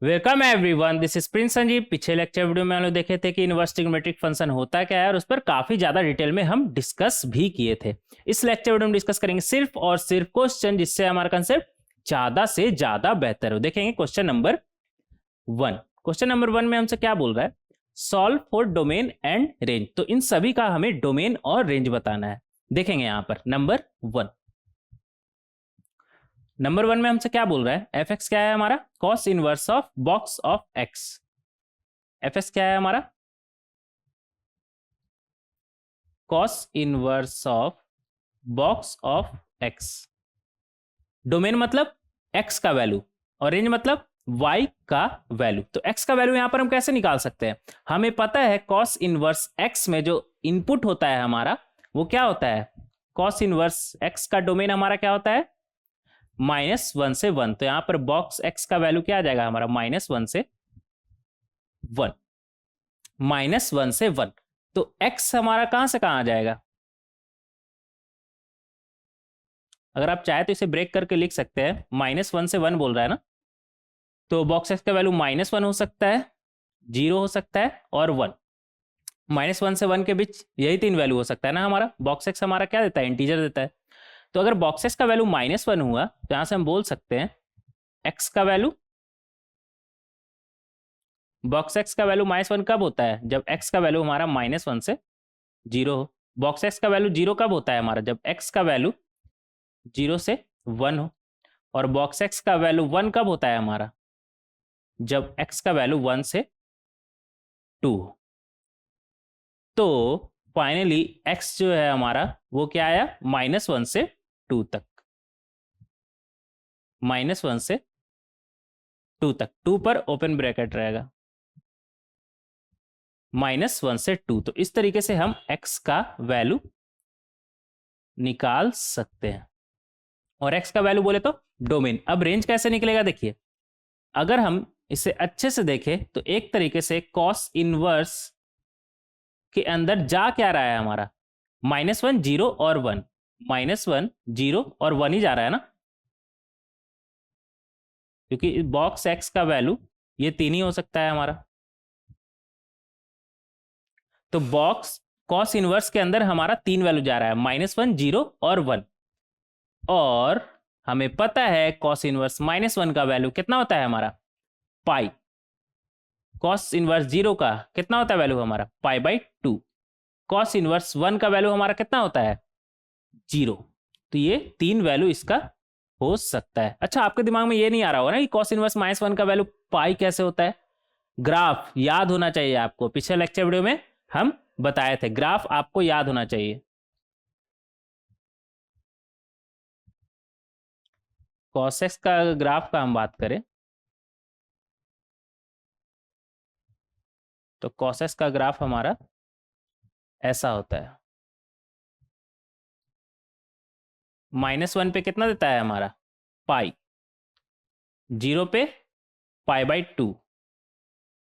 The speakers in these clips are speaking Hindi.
Welcome everyone, this is Prince Sanjeev. पिछले लेक्चर वीडियो में हम लोग देखे थे कि इनवर्स ट्रिग्नोमेट्रिक फंक्शन होता क्या है और उस पर काफी ज्यादा डिटेल में हम डिस्कस भी किए थे। इस लेक्चर वीडियो में डिस्कस करेंगे सिर्फ और सिर्फ क्वेश्चन जिससे हमारा कंसेप्ट ज्यादा से ज्यादा बेहतर हो। देखेंगे क्वेश्चन नंबर 1। क्वेश्चन नंबर 1 में हमसे क्या बोल रहा है? Solve for domain and range. तो इन सभी का हमें डोमेन और रेंज बताना है। देखेंगे यहाँ पर नंबर 1। नंबर 1 में हमसे क्या बोल रहा है? एफ एक्स क्या है हमारा? Cos inverse of box of x. F x क्या है हमारा? Cos inverse of box of x. Domain मतलब एक्स का वैल्यू और रेंज मतलब वाई का वैल्यू। तो एक्स का वैल्यू यहां पर हम कैसे निकाल सकते हैं? हमें पता है कॉस इनवर्स एक्स में जो इनपुट होता है हमारा वो क्या होता है? कॉस इनवर्स एक्स का डोमेन हमारा क्या होता है? -1 से 1। तो यहां पर बॉक्स एक्स का वैल्यू क्या आ जाएगा हमारा? -1 से 1। -1 से 1। तो एक्स हमारा कहां से कहां आ जाएगा? अगर आप चाहे तो इसे ब्रेक करके लिख सकते हैं। -1 से 1 बोल रहा है ना, तो बॉक्स एक्स का वैल्यू -1 हो सकता है, 0 हो सकता है और 1। -1 से 1 के बीच यही तीन वैल्यू हो सकता है ना हमारा। बॉक्स एक्स हमारा क्या देता है? इंटीजर देता है। तो अगर बॉक्स एक्स का वैल्यू -1 हुआ तो यहां से हम बोल सकते हैं एक्स का वैल्यू, बॉक्स एक्स का वैल्यू -1 कब होता है? जब एक्स का वैल्यू हमारा -1 से 0 हो। बॉक्स एक्स का वैल्यू 0 कब होता है हमारा? जब एक्स का वैल्यू 0 से 1 हो। और बॉक्स एक्स का वैल्यू 1 कब होता है हमारा? जब एक्स का वैल्यू 1 से 2 हो। तो फाइनली एक्स जो है हमारा वो क्या आया? -1 से 2 तक। -1 से 2 तक, 2 पर ओपन ब्रैकेट रहेगा। -1 से 2। तो इस तरीके से हम एक्स का वैल्यू निकाल सकते हैं। और एक्स का वैल्यू बोले तो डोमेन। अब रेंज कैसे निकलेगा? देखिए, अगर हम इसे अच्छे से देखें तो एक तरीके से कॉस इनवर्स के अंदर जा क्या रहा है हमारा? -1 0 और 1। -1 0 और 1 ही जा रहा है ना, क्योंकि बॉक्स एक्स का वैल्यू ये तीन ही हो सकता है हमारा। तो बॉक्स कॉस इनवर्स के अंदर हमारा तीन वैल्यू जा रहा है, -1 0 और 1। और हमें पता है कॉस इनवर्स -1 का वैल्यू कितना होता है हमारा? पाई। कॉस इनवर्स 0 का कितना होता है वैल्यू हमारा? पाई/2। कॉस इनवर्स 1 का वैल्यू हमारा कितना होता है? 0। तो ये तीन वैल्यू इसका हो सकता है। अच्छा, आपके दिमाग में ये नहीं आ रहा होगा ना कि कॉस इनवर्स -1 का वैल्यू पाई कैसे होता है? ग्राफ याद होना चाहिए आपको। पिछले लेक्चर वीडियो में हम बताए थे, ग्राफ आपको याद होना चाहिए। कॉस एक्स का ग्राफ का हम बात करें तो कॉस एक्स का ग्राफ हमारा ऐसा होता है। -1 पे कितना देता है हमारा? पाई। 0 पे पाई/2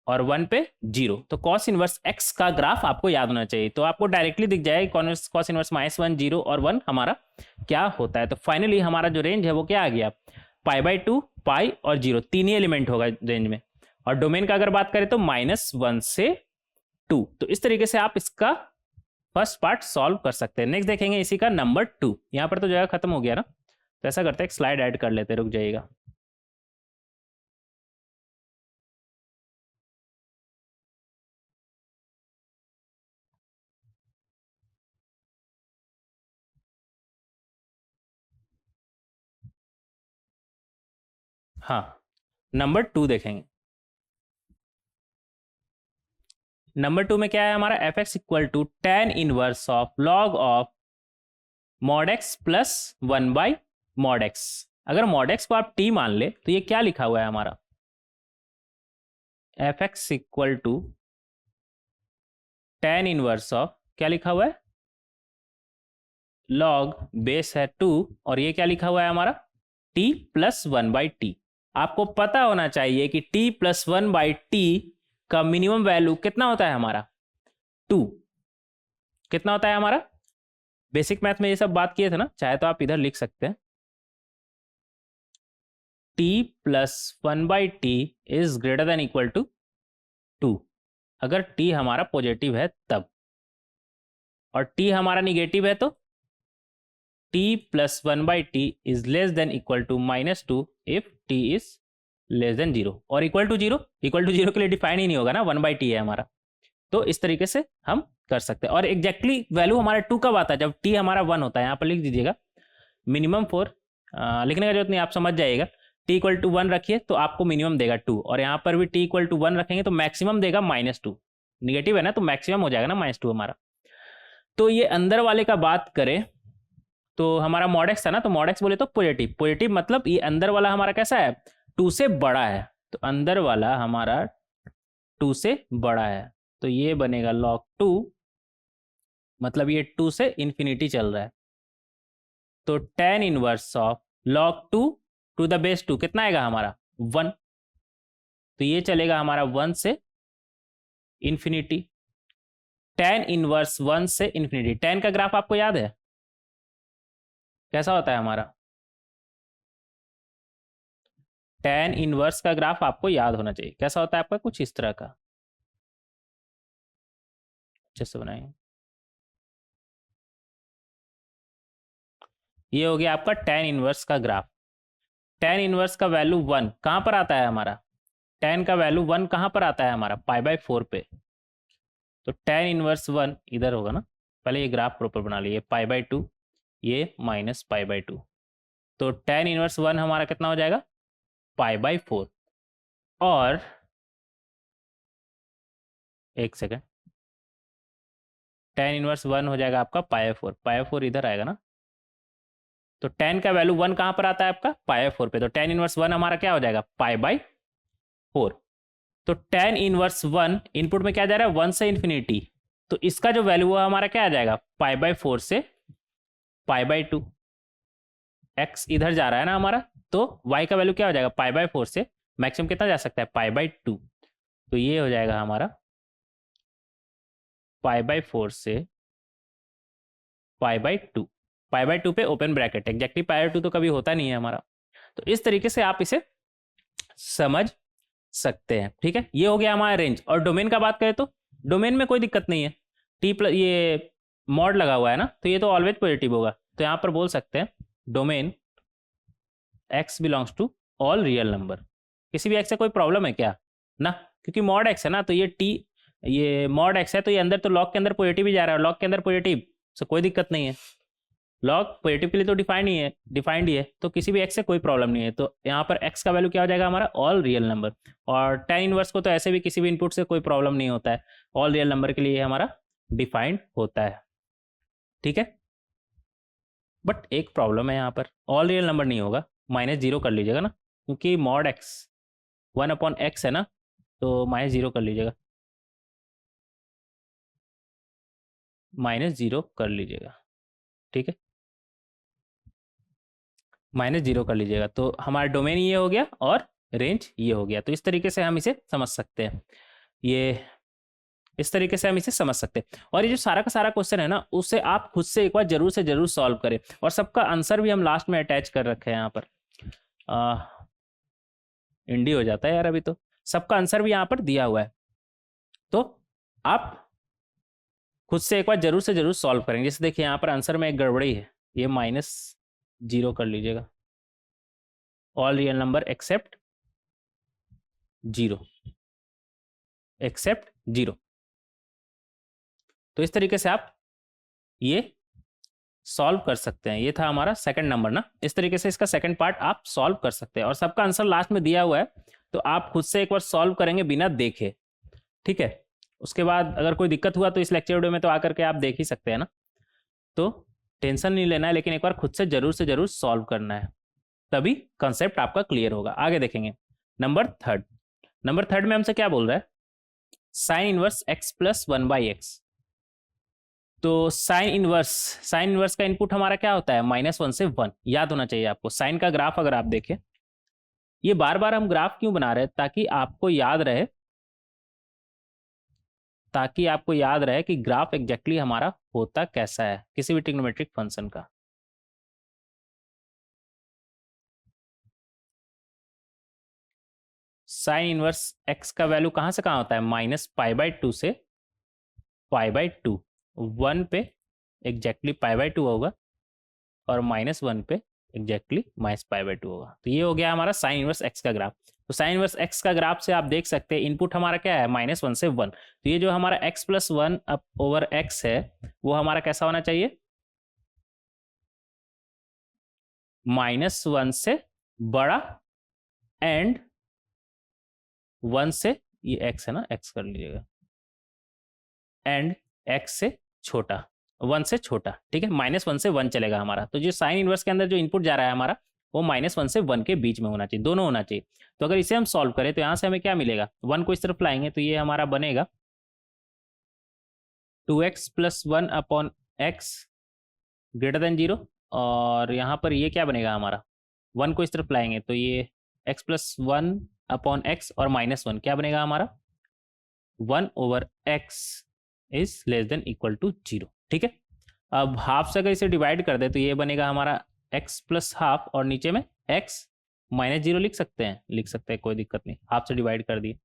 और 1 पे 0। तो कॉस इनवर्स एक्स का ग्राफ आपको याद होना चाहिए। तो आपको डायरेक्टली दिख जाएगा कॉस इनवर्स -1 0 और 1 हमारा क्या होता है। तो फाइनली हमारा जो रेंज है वो क्या आ गया? पाई/2, पाई और 0, तीन ही एलिमेंट होगा रेंज में। और डोमेन का अगर बात करें तो -1 से 2। तो इस तरीके से आप इसका फर्स्ट पार्ट सॉल्व कर सकते हैं। नेक्स्ट देखेंगे इसी का नंबर 2। यहाँ पर तो जगह खत्म हो गया ना, तो ऐसा करते हैं एक स्लाइड ऐड कर लेते हैं, रुक जाइएगा। हाँ, नंबर 2 देखेंगे। नंबर 2 में क्या है हमारा? F x equal to tan inverse of log of mod x plus 1/mod x। अगर मॉड एक्स को आप t मान ले तो ये क्या लिखा हुआ है हमारा? F x equal to tan inverse of, क्या लिखा हुआ है? लॉग बेस है 2 और ये क्या लिखा हुआ है हमारा? t प्लस 1/t। आपको पता होना चाहिए कि t प्लस 1/t का मिनिमम वैल्यू कितना होता है हमारा? 2। कितना होता है हमारा? बेसिक मैथ में ये सब बात किए थे ना, चाहे तो आप इधर लिख सकते हैं। t प्लस 1/t is greater than equal to 2, अगर t हमारा पॉजिटिव है तब, और t हमारा निगेटिव है तो t प्लस 1/t is less than equal to -2 if t is less than 0, और इक्वल टू 0 के लिए डिफाइन ही नहीं होगा ना, 1/t है हमारा। तो इस तरीके से हम कर सकते हैं। और एग्जैक्टली वैल्यू हमारा 2 कब आता है, जब t हमारा 1 होता है। यहाँ पर लिख दीजिएगा मिनिमम 4, लिखने का जरूरत नहीं, आप समझ जाइएगा। t इक्वल टू 1 रखिए तो आपको मिनिमम देगा 2, और यहाँ पर भी t इक्वल टू 1 रखेंगे तो मैक्सिमम देगा -2। निगेटिव है ना, तो मैक्सिमम हो जाएगा ना -2 हमारा। तो ये अंदर वाले का बात करें तो हमारा मॉड एक्स था ना, तो मॉड एक्स बोले तो पॉजिटिव मतलब ये अंदर वाला हमारा कैसा है, 2 से बड़ा है। तो अंदर वाला हमारा 2 से बड़ा है, तो ये बनेगा log 2, मतलब ये 2 से इन्फिनिटी चल रहा है। तो tan inverse of log 2 to the base 2 कितना आएगा हमारा 1, तो ये चलेगा हमारा 1 से इन्फिनिटी। tan इनवर्स 1 से इन्फिनिटी, tan का ग्राफ आपको याद है कैसा होता है हमारा, tan इनवर्स का ग्राफ आपको याद होना चाहिए कैसा होता है आपका, कुछ इस तरह का। अच्छे से बनाएंगे, ये हो गया आपका tan इनवर्स का ग्राफ। tan इनवर्स का वैल्यू 1 कहाँ पर आता है हमारा, tan का वैल्यू 1 कहाँ पर आता है हमारा π/4 पे। तो tan इनवर्स 1 इधर होगा ना, पहले ये ग्राफ प्रॉपर बना लिए, π/2 ये -π/2, तो tan इनवर्स 1 हमारा कितना हो जाएगा π/4। और एक सेकेंड, tan इनवर्स 1 हो जाएगा आपका π/4 इधर आएगा ना, तो tan का वैल्यू 1 कहाँ पर आता है आपका π/4 पे, तो tan इनवर्स 1 हमारा क्या हो जाएगा π/4। तो tan इनवर्स 1 इनपुट में क्या जा रहा है 1 से इन्फिनिटी, तो इसका जो वैल्यू है हमारा क्या आ जाएगा π/4 से π/2, x इधर जा रहा है ना हमारा, तो y का वैल्यू क्या हो जाएगा π/4 से मैक्सिमम कितना जा सकता है π/2, तो ये हो जाएगा हमारा π/4 से π/2, π/2 पे ओपन ब्रैकेट, एग्जैक्टली π/2 तो कभी होता नहीं है हमारा। तो इस तरीके से आप इसे समझ सकते हैं, ठीक है। ये हो गया हमारा रेंज। और डोमेन का बात करें तो डोमेन में कोई दिक्कत नहीं है, टी प्लस ये मॉड लगा हुआ है ना, तो ये तो ऑलवेज पॉजिटिव होगा। तो यहाँ पर बोल सकते हैं domain x belongs to all real number. किसी भी x से कोई प्रॉब्लम है क्या ना, क्योंकि मॉड x है ना, तो ये मॉड x है, तो ये अंदर तो लॉग के अंदर पॉजिटिव ही जा रहा है, लॉग के अंदर पॉजिटिव, सो कोई दिक्कत नहीं है। लॉग पॉजिटिव के लिए तो डिफाइंड ही है, तो किसी भी x से कोई प्रॉब्लम नहीं है। तो यहाँ पर x का वैल्यू क्या हो जाएगा हमारा ऑल रियल नंबर। और tan इनवर्स को तो ऐसे भी किसी भी इनपुट से कोई प्रॉब्लम नहीं होता है, ऑल रियल नंबर के लिए हमारा डिफाइंड होता है, ठीक है। बट एक प्रॉब्लम है यहाँ पर, ऑल रियल नंबर नहीं होगा, -0 कर लीजिएगा ना, क्योंकि मॉड x 1/x है ना, तो -0 कर लीजिएगा, -0 कर लीजिएगा, ठीक है, -0 कर लीजिएगा। तो हमारा डोमेन ये हो गया और रेंज ये हो गया। तो इस तरीके से हम इसे समझ सकते हैं, ये इस तरीके से हम इसे समझ सकते हैं। और ये जो सारा का सारा क्वेश्चन है ना, उसे आप खुद से एक बार जरूर से जरूर सॉल्व करें, और सबका आंसर भी हम लास्ट में अटैच कर रखे हैं यहाँ पर। इंडी हो जाता है यार, अभी तो सबका आंसर भी यहाँ पर दिया हुआ है, तो आप खुद से एक बार जरूर से जरूर सॉल्व करेंगे। जैसे देखिए यहाँ पर आंसर में एक गड़बड़ी है, ये -0 कर लीजिएगा, all real number except 0, except 0। तो इस तरीके से आप ये सॉल्व कर सकते हैं। ये था हमारा सेकंड नंबर ना, इस तरीके से इसका सेकंड पार्ट आप सॉल्व कर सकते हैं, और सबका आंसर लास्ट में दिया हुआ है, तो आप खुद से एक बार सॉल्व करेंगे बिना देखे, ठीक है। उसके बाद अगर कोई दिक्कत हुआ तो इस लेक्चर वीडियो में तो आकर के आप देख ही सकते हैं ना, तो टेंशन नहीं लेना है, लेकिन एक बार खुद से जरूर सॉल्व करना है, तभी कंसेप्ट आपका क्लियर होगा। आगे देखेंगे नंबर थर्ड में हमसे क्या बोल रहा है, sine inverse x plus 1/x। तो साइन इनवर्स का इनपुट हमारा क्या होता है -1 से 1, याद होना चाहिए आपको। साइन का ग्राफ अगर आप देखें, ये बार बार हम ग्राफ क्यों बना रहे हैं, ताकि आपको याद रहे कि ग्राफ एग्जैक्टली हमारा होता कैसा है किसी भी ट्रिग्नोमेट्रिक फंक्शन का। साइन इनवर्स एक्स का वैल्यू कहाँ से कहाँ होता है, माइनस पाई बाई टू से पाई बाई टू, 1 पे एग्जैक्टली पाई बाई टू होगा और -1 पे exactly minus pi by two होगा। तो ये हो गया हमारा साइन इनवर्स एक्स का ग्राफ। तो साइन इनवर्स एक्स का ग्राफ से आप देख सकते हैं इनपुट हमारा क्या है, -1 से 1। तो ये जो हमारा x प्लस 1 ओवर एक्स है वो हमारा कैसा होना चाहिए, -1 से बड़ा एंड 1 से, ये x है ना, x कर लीजिएगा, एंड x से छोटा, 1 से छोटा, ठीक है। -1 से 1 चलेगा हमारा। तो जो साइन इनवर्स के अंदर जो इनपुट जा रहा है हमारा वो -1 से 1 के बीच में होना चाहिए, दोनों होना चाहिए। तो अगर इसे हम सॉल्व करें तो यहाँ से हमें क्या मिलेगा, 1 को इस तरफ लाएंगे तो ये हमारा बनेगा 2x plus 1 upon x greater than 0, और यहाँ पर ये क्या बनेगा हमारा, 1 को इस तरफ लाएंगे तो ये x प्लस 1 अपॉन एक्स और -1 क्या बनेगा हमारा, 1 over x is less than equal to 0, ठीक है। अब हाफ से अगर इसे डिवाइड कर दे तो ये बनेगा हमारा x प्लस हाफ और नीचे में x -0 लिख सकते हैं, कोई दिक्कत नहीं, हाफ से डिवाइड कर दिए।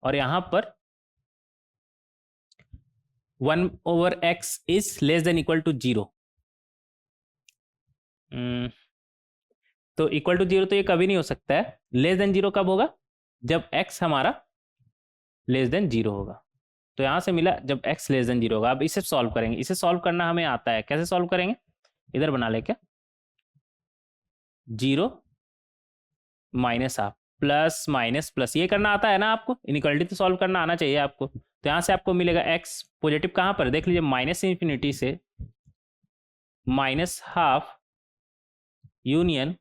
और यहाँ पर 1 over x is less than equal to 0, तो इक्वल टू 0 तो ये कभी नहीं हो सकता है। लेस देन 0 कब होगा, जब x हमारा लेस देन 0 होगा। तो यहाँ से मिला जब x लेस देन 0 होगा। अब इसे सॉल्व करेंगे, इसे सॉल्व करना हमें आता है, कैसे सॉल्व करेंगे, इधर बना ले क्या, 0 minus half plus minus plus, ये करना आता है ना आपको, इनइक्वालिटी तो सॉल्व करना आना चाहिए आपको। तो यहाँ से आपको मिलेगा x पॉजिटिव कहाँ पर, देख लीजिए माइनस इन्फिनिटी से माइनस हाफ यूनियन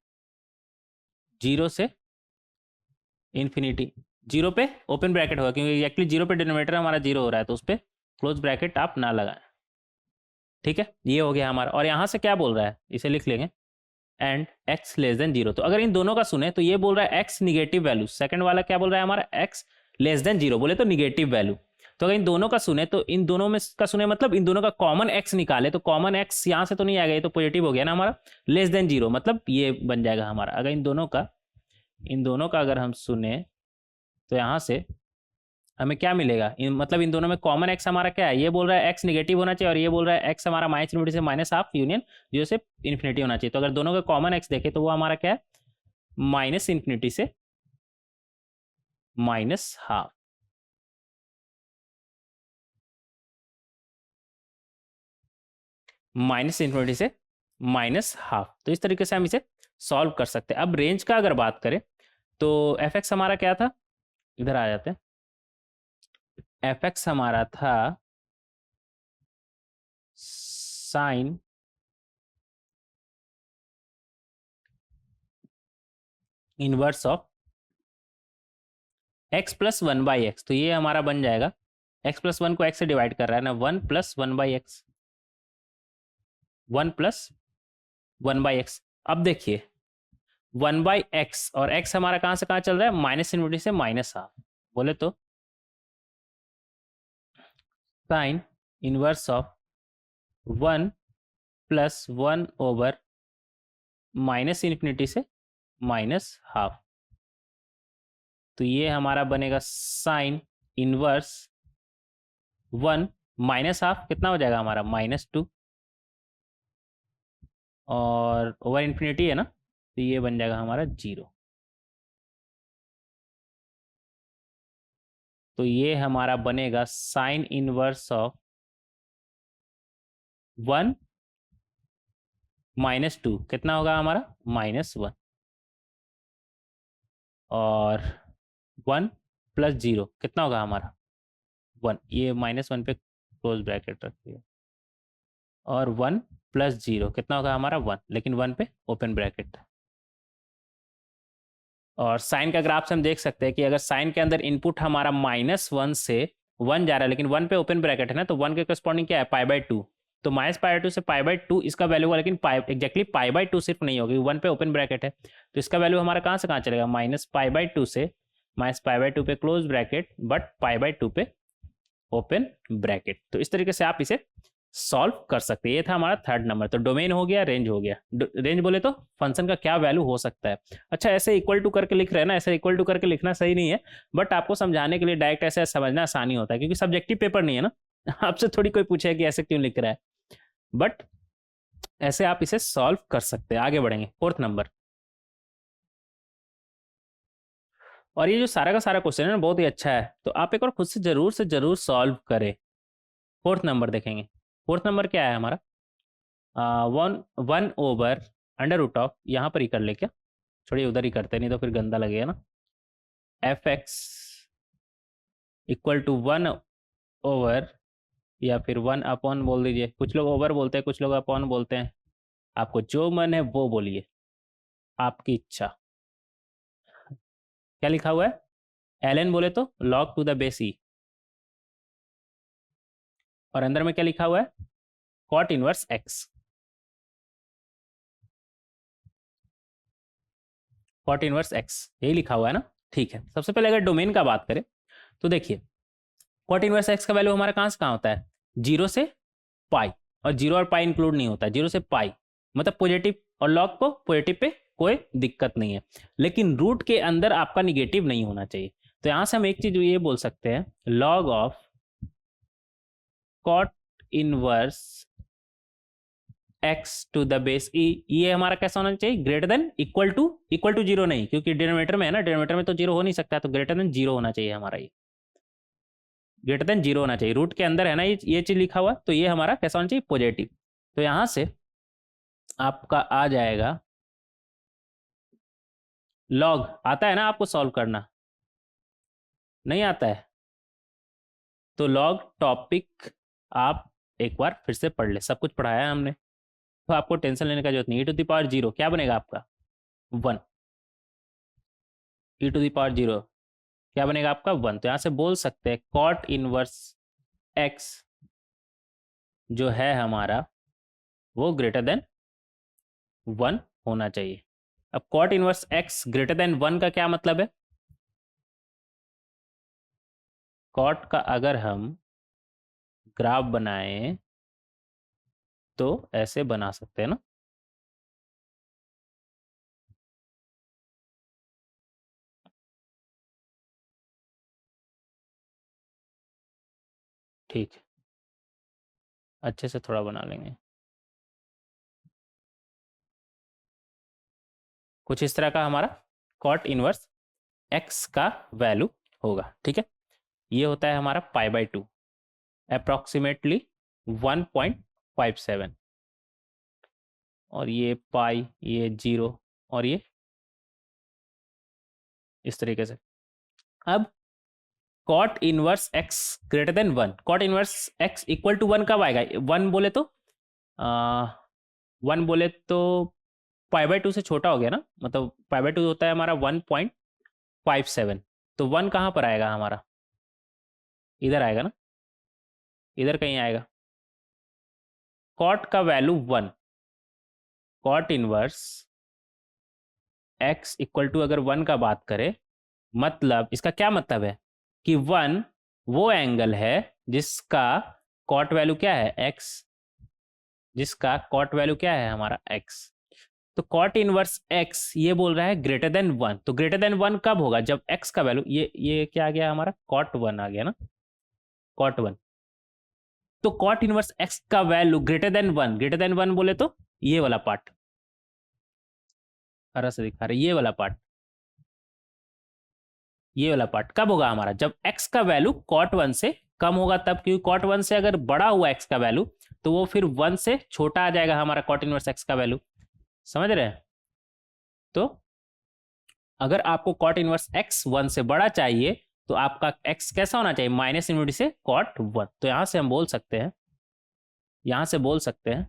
0 से इन्फिनिटी, 0 पे ओपन ब्रैकेट होगा क्योंकि एक्चुअली 0 पे डिनोमिनेटर हमारा 0 हो रहा है, तो उस पर क्लोज ब्रैकेट आप ना लगाएं, ठीक है। ये हो गया हमारा। और यहाँ से क्या बोल रहा है, इसे लिख लेंगे, एंड x लेस देन 0। तो अगर इन दोनों का सुने तो ये बोल रहा है x निगेटिव वैल्यू, सेकंड वाला क्या बोल रहा है हमारा, x लेस देन 0 बोले तो निगेटिव वैल्यू। तो अगर इन दोनों का सुने तो इन दोनों में का सुने मतलब इन दोनों का कॉमन x निकाले, तो कॉमन x यहाँ से तो नहीं आएगा, ये तो पॉजिटिव हो गया ना हमारा, लेस देन 0 मतलब ये बन जाएगा हमारा। अगर इन दोनों का अगर हम सुने तो यहाँ से हमें क्या मिलेगा, मतलब इन दोनों में कॉमन x हमारा क्या है, ये बोल रहा है x निगेटिव होना चाहिए और ये बोल रहा है x हमारा माइनस इन्फिनिटी से माइनस हाफ यूनियन 0 से इन्फिनिटी होना चाहिए। तो अगर दोनों का कॉमन x देखें तो वो हमारा क्या है, माइनस इन्फिनिटी से माइनस हाफ। माइनस इन्फिनिटी से माइनस हाफ, तो इस तरीके से हम इसे सॉल्व कर सकते हैं। अब रेंज का अगर बात करें तो f(x) हमारा क्या था, इधर आ जाते हैं, f(x) हमारा था sign inverse of x plus 1 by x. तो ये हमारा बन जाएगा, x प्लस 1 को x से डिवाइड कर रहा है ना, 1 plus 1 by x, 1 plus 1 by x. अब देखिए 1 बाई एक्स और x हमारा कहाँ से कहाँ चल रहा है, माइनस इन्फिनिटी से माइनस हाफ, बोले तो sine inverse of 1 plus 1 over minus infinity से माइनस हाफ। तो ये हमारा बनेगा साइन इनवर्स 1 माइनस हाफ, कितना हो जाएगा हमारा, -2, और ओवर इन्फिनिटी है ना, तो ये बन जाएगा हमारा 0। तो ये हमारा बनेगा साइन इनवर्स ऑफ 1 -2, कितना होगा हमारा, -1, और 1 प्लस 0 कितना होगा हमारा 1, ये -1 पे क्लोज ब्रैकेट रखिए, और 1 प्लस 0 कितना होगा हमारा 1, लेकिन 1 पे ओपन ब्रैकेट। और साइन का ग्राफ से हम देख सकते हैं कि अगर साइन के अंदर इनपुट हमारा -1 से 1 जा रहा है, लेकिन 1 पे ओपन ब्रैकेट है ना, तो 1 के करस्पॉन्डिंग क्या है, π/2। तो -π/2 से π/2 इसका वैल्यू होगा, लेकिन एग्जैक्टली π/2 सिर्फ नहीं होगी, 1 पे ओपन ब्रैकेट है, तो इसका वैल्यू हमारा कहाँ से कहाँ चलेगा, -π/2 से -π/2 पे क्लोज ब्रैकेट, बट π/2 पे ओपन ब्रैकेट। तो इस तरीके से आप इसे सॉल्व कर सकते हैं। ये था हमारा थर्ड नंबर। तो डोमेन हो गया, रेंज हो गया। रेंज बोले तो फंक्शन का क्या वैल्यू हो सकता है। अच्छा, ऐसे इक्वल टू करके लिख रहे हैं ना, ऐसे इक्वल टू करके लिखना सही नहीं है, बट आपको समझाने के लिए डायरेक्ट ऐसे समझना आसानी होता है, क्योंकि सब्जेक्टिव पेपर नहीं है ना। आपसे थोड़ी कोई पूछे कि ऐसे क्यों लिख रहा है, बट ऐसे आप इसे सॉल्व कर सकते हैं। आगे बढ़ेंगे, फोर्थ नंबर। और ये जो सारा का सारा क्वेश्चन है ना, बहुत ही अच्छा है, तो आप एक बार खुद से जरूर सॉल्व करें। फोर्थ नंबर देखेंगे। फोर्थ नंबर क्या है हमारा, one one over under root of, यहाँ पर ही कर ले क्या, छोड़िए उधर ही करते, नहीं तो फिर गंदा लगेगा ना। F x equal to one over, या फिर वन अपॉन बोल दीजिए। कुछ लोग ओवर बोलते हैं, कुछ लोग अपॉन बोलते हैं, आपको जो मन है वो बोलिए, आपकी इच्छा। क्या लिखा हुआ है, एल एन बोले तो log to the base e, और अंदर में क्या लिखा हुआ है, cot inverse x. Cot inverse x यही लिखा हुआ है ना। ठीक है, सबसे पहले अगर डोमेन का बात करें तो देखिए, कॉट इनवर्स एक्स का वैल्यू हमारा कहाँ से कहाँ होता है, जीरो से पाई, और जीरो और पाई इंक्लूड नहीं होता है, जीरो से पाई मतलब पॉजिटिव, और लॉग को पॉजिटिव पे कोई दिक्कत नहीं है, लेकिन रूट के अंदर आपका निगेटिव नहीं होना चाहिए। तो यहां से हम एक चीज ये बोल सकते हैं, log of cot inverse x to the base e, ये हमारा कैसा होना चाहिए, greater than equal to zero नहीं, क्योंकि डिनोमिनेटर में है ना, डिनोमिनेटर में तो जीरो हो नहीं सकता, तो ग्रेटर देन जीरो होना चाहिए हमारा, ये ग्रेटर देन जीरो होना चाहिए। रूट के अंदर है ना ये चीज लिखा हुआ, तो ये हमारा कैसा होना चाहिए, पॉजिटिव। तो यहां से आपका आ जाएगा, लॉग आता है ना आपको सॉल्व करना, नहीं आता है तो लॉग टॉपिक आप एक बार फिर से पढ़ ले, सब कुछ पढ़ाया है हमने, तो आपको टेंशन लेने का जरूरत नहीं। E to the power zero क्या बनेगा आपका, one. E to the power zero क्या बनेगा आपका, वन। तो यहां से बोल सकते हैं कॉट इनवर्स एक्स जो है हमारा, वो ग्रेटर देन वन होना चाहिए। अब cot inverse x greater than one का क्या मतलब है, कॉट का अगर हम ग्राफ बनाएं तो ऐसे बना सकते हैं ना, ठीक है, अच्छे से थोड़ा बना लेंगे, कुछ इस तरह का हमारा कॉट इनवर्स एक्स का वैल्यू होगा। ठीक है, ये होता है हमारा पाई बाई टू, अप्रॉक्सीमेटली 1.57, और ये पाई, ये जीरो, और ये इस तरीके से। अब cot inverse x greater than one, cot inverse x equal to one कब आएगा, वन बोले तो वन बोले तो पाई बाई टू से छोटा हो गया ना, मतलब पाई बाई टू होता है हमारा 1.57, तो वन कहाँ पर आएगा हमारा, इधर आएगा ना, इधर कहीं आएगा। कॉट का value one, cot inverse x equal to अगर वन का बात करें, मतलब इसका क्या मतलब है कि वन वो एंगल है जिसका कॉट वैल्यू क्या है, एक्स, जिसका कॉट वैल्यू क्या है हमारा एक्स। तो कॉट इनवर्स एक्स ये बोल रहा है ग्रेटर देन वन, तो ग्रेटर देन वन कब होगा, जब एक्स का वैल्यू, ये क्या आ गया हमारा, कॉट वन आ गया ना, कॉट वन। तो कॉट इनवर्स एक्स का value greater than one, greater than one बोले तो ये वाला पार्ट, हरा से दिखा रहे, ये वाला पार्ट, ये वाला पार्ट कब होगा हमारा, जब एक्स का वैल्यू कॉट वन से कम होगा तब, क्योंकि कॉट वन से अगर बड़ा हुआ एक्स का वैल्यू तो वो फिर वन से छोटा आ जाएगा हमारा कॉट इनवर्स एक्स का वैल्यू, समझ रहे हैं। तो अगर आपको कॉट इनवर्स एक्स वन से बड़ा चाहिए तो आपका एक्स कैसा होना चाहिए, माइनस इनवर्स से कॉट वन। तो यहां से हम बोल सकते हैं, यहां से बोल सकते हैं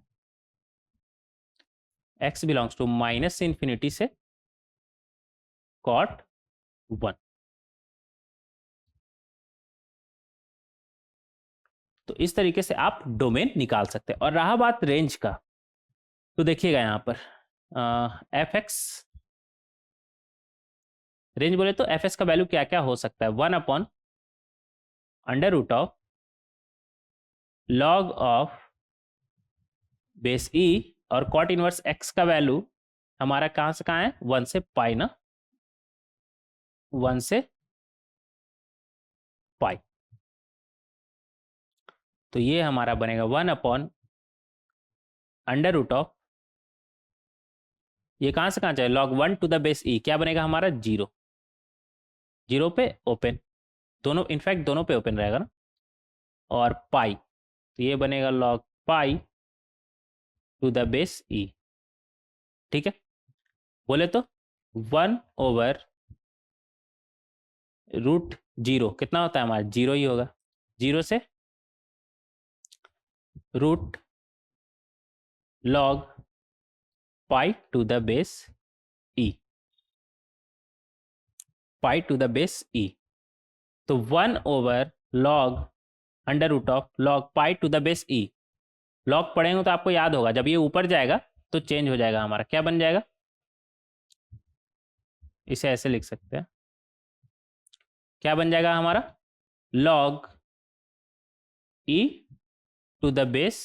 x belongs to minus infinity से कॉट वन। तो इस तरीके से आप डोमेन निकाल सकते हैं। और रहा बात रेंज का, तो देखिएगा यहां पर एफ एक्स, रेंज बोले तो एफ एस का वैल्यू क्या क्या हो सकता है, one upon under root of log of base e, और कॉट इनवर्स एक्स का वैल्यू हमारा कहाँ से कहाँ है, 1 से पाई ना, 1 से पाई। तो ये हमारा बनेगा 1 अपॉन अंडर रूट ऑफ, ये कहाँ से कहाँ जाए, log 1 टू द बेस ई, क्या बनेगा हमारा 0, 0 पे ओपन, दोनों इनफैक्ट दोनों पे ओपन रहेगा ना, और पाई, तो ये बनेगा log pi to the base e. ठीक है, बोले तो 1 ओवर रूट 0 कितना होता है हमारा, 0 ही होगा, 0 से root log pi to the base e, pi to the base e. तो 1 over log under root of log pi to the base e, log पढ़ेंगे तो आपको याद होगा, जब ये ऊपर जाएगा तो चेंज हो जाएगा हमारा, क्या बन जाएगा, इसे ऐसे लिख सकते हैं, क्या बन जाएगा हमारा, log e to the base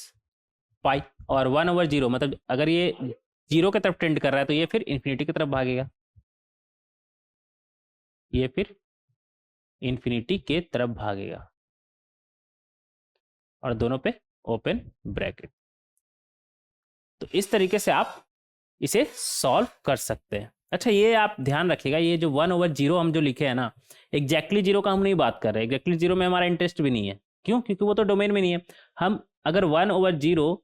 pi, और 1 ओवर 0, मतलब अगर ये 0 की तरफ टेंड कर रहा है तो ये फिर इन्फिनिटी की तरफ भागेगा, ये फिर इन्फिनिटी के तरफ भागेगा, और दोनों पे ओपन ब्रैकेट। तो इस तरीके से आप इसे सॉल्व कर सकते हैं। अच्छा, ये आप ध्यान रखिएगा, ये जो 1 ओवर 0 हम जो लिखे हैं ना, एग्जैक्टली 0 का हम नहीं बात कर रहे, एग्जैक्टली 0 में हमारा इंटरेस्ट भी नहीं है। क्यों? क्योंकि वो तो डोमेन में नहीं है। हम अगर 1 ओवर 0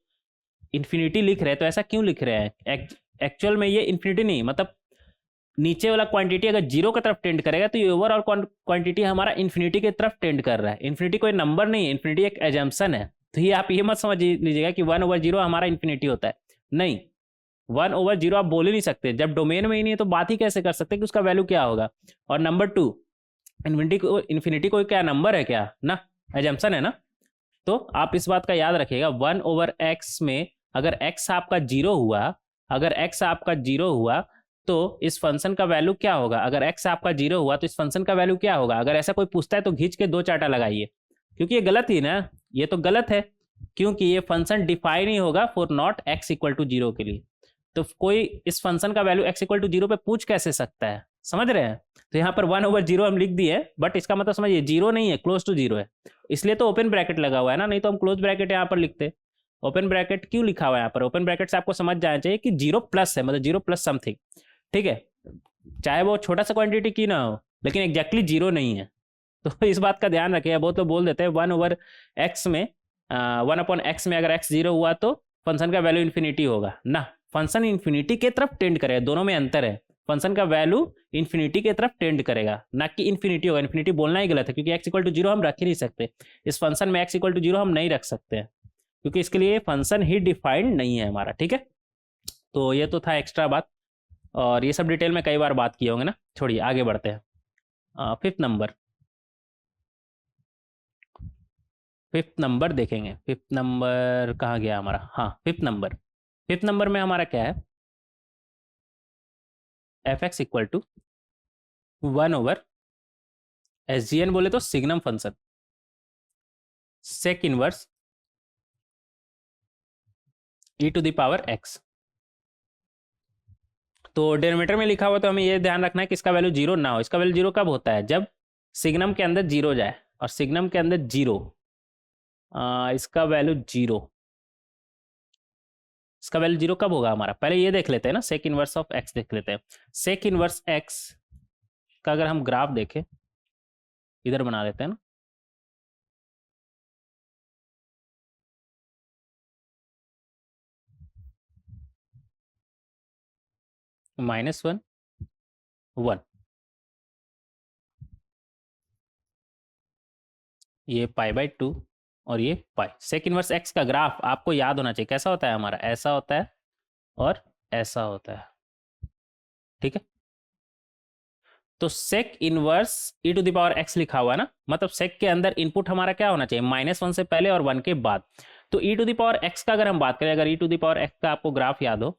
इन्फिनिटी लिख रहे हैं तो ऐसा क्यों लिख रहे हैं, एक्चुअल में ये इन्फिनिटी नहीं, मतलब नीचे वाला क्वांटिटी अगर 0 की तरफ टेंड करेगा तो ये ओवरऑल क्वांटिटी हमारा इन्फिनिटी की तरफ टेंड कर रहा है। इन्फिनिटी कोई नंबर नहीं है, इन्फिनिटी एक एजम्पशन है। तो ये आप ये मत समझ लीजिएगा कि 1 ओवर 0 हमारा इन्फिनिटी होता है, नहीं, 1 ओवर 0 आप बोल ही नहीं सकते, जब डोमेन में ही नहीं है तो बात ही कैसे कर सकते कि उसका वैल्यू क्या होगा। और नंबर 2, इन्फिनिटी कोई क्या नंबर है क्या ना, एजम्पशन है ना। तो आप इस बात का याद रखिएगा, 1 ओवर एक्स में अगर x आपका 0 हुआ, अगर x आपका 0 हुआ तो इस फंक्शन का वैल्यू क्या होगा, अगर x आपका 0 हुआ तो इस फंक्शन का वैल्यू क्या होगा। अगर ऐसा कोई पूछता है तो घींच के 2 चाटा लगाइए, क्योंकि ये गलत ही ना, ये तो गलत है, क्योंकि ये फंक्शन डिफाइन ही होगा for not x equal to 0 के लिए। तो कोई इस फंक्शन का वैल्यू x इक्वल टू 0 पे पूछ कैसे सकता है, समझ रहे हैं। तो यहाँ पर 1 ओवर 0 हम लिख दिए, बट इसका मतलब समझिए 0 नहीं है, क्लोज टू 0 है, इसलिए तो ओपन ब्रैकेट लगा हुआ है ना, नहीं तो हम क्लोज ब्रैकेट यहाँ पर लिखते। ओपन ब्रैकेट क्यों लिखा हुआ है यहाँ पर, ओपन ब्रैकेट से आपको समझ जाना चाहिए कि 0 प्लस है, मतलब 0 प्लस समथिंग, ठीक है, चाहे वो छोटा सा क्वांटिटी की ना हो, लेकिन एग्जैक्टली 0 नहीं है। तो इस बात का ध्यान रखिए, बहुत तो बोल देते हैं 1 ओवर एक्स में 1 अपॉन एक्स में अगर x 0 हुआ तो फंक्शन का वैल्यू इन्फिनिटी होगा ना, फंक्शन इन्फिनिटी के तरफ टेंड करेगा, दोनों में अंतर है, फंक्शन का वैल्यू इन्फिनिटी के तरफ टेंड करेगा, ना कि इन्फिनिटी होगा। इन्फिनिटी बोलना ही गलत है, क्योंकि x इक्वल टू 0 हम रख ही नहीं सकते, इस फंक्शन में x इक्वल टू 0 हम नहीं रख सकते हैं, क्योंकि इसके लिए फंक्शन ही डिफाइंड नहीं है हमारा, ठीक है। तो ये तो था एक्स्ट्रा बात, और ये सब डिटेल में कई बार बात किए होंगे ना, छोड़िए आगे बढ़ते हैं। फिफ्थ नंबर देखेंगे, फिफ्थ नंबर कहाँ गया हमारा, हाँ फिफ्थ नंबर में हमारा क्या है, f x equal to 1 over SGN बोले तो signum function sec inverse e to the power x। तो डिनोमिनेटर में लिखा हुआ तो हमें ये ध्यान रखना है कि इसका वैल्यू 0 ना हो। इसका वैल्यू 0 कब होता है, जब सिग्नम के अंदर 0 जाए, और सिग्नम के अंदर 0, इसका वैल्यू 0, इसका वैल्यू 0 कब होगा हमारा, पहले ये देख लेते हैं ना, सेक इनवर्स ऑफ x देख लेते हैं। सेक इनवर्स x का अगर हम ग्राफ देखें, इधर बना देते हैं ना, -1 1, ये π/2 और ये पाई। सेक इनवर्स x का ग्राफ आपको याद होना चाहिए, कैसा होता है हमारा, ऐसा होता है और ऐसा होता है, ठीक है। तो sec inverse e to the power x लिखा हुआ है ना, मतलब सेक के अंदर इनपुट हमारा क्या होना चाहिए, -1 से पहले और 1 के बाद। तो e to the power x का अगर हम बात करें, अगर e to the power x का आपको ग्राफ याद हो,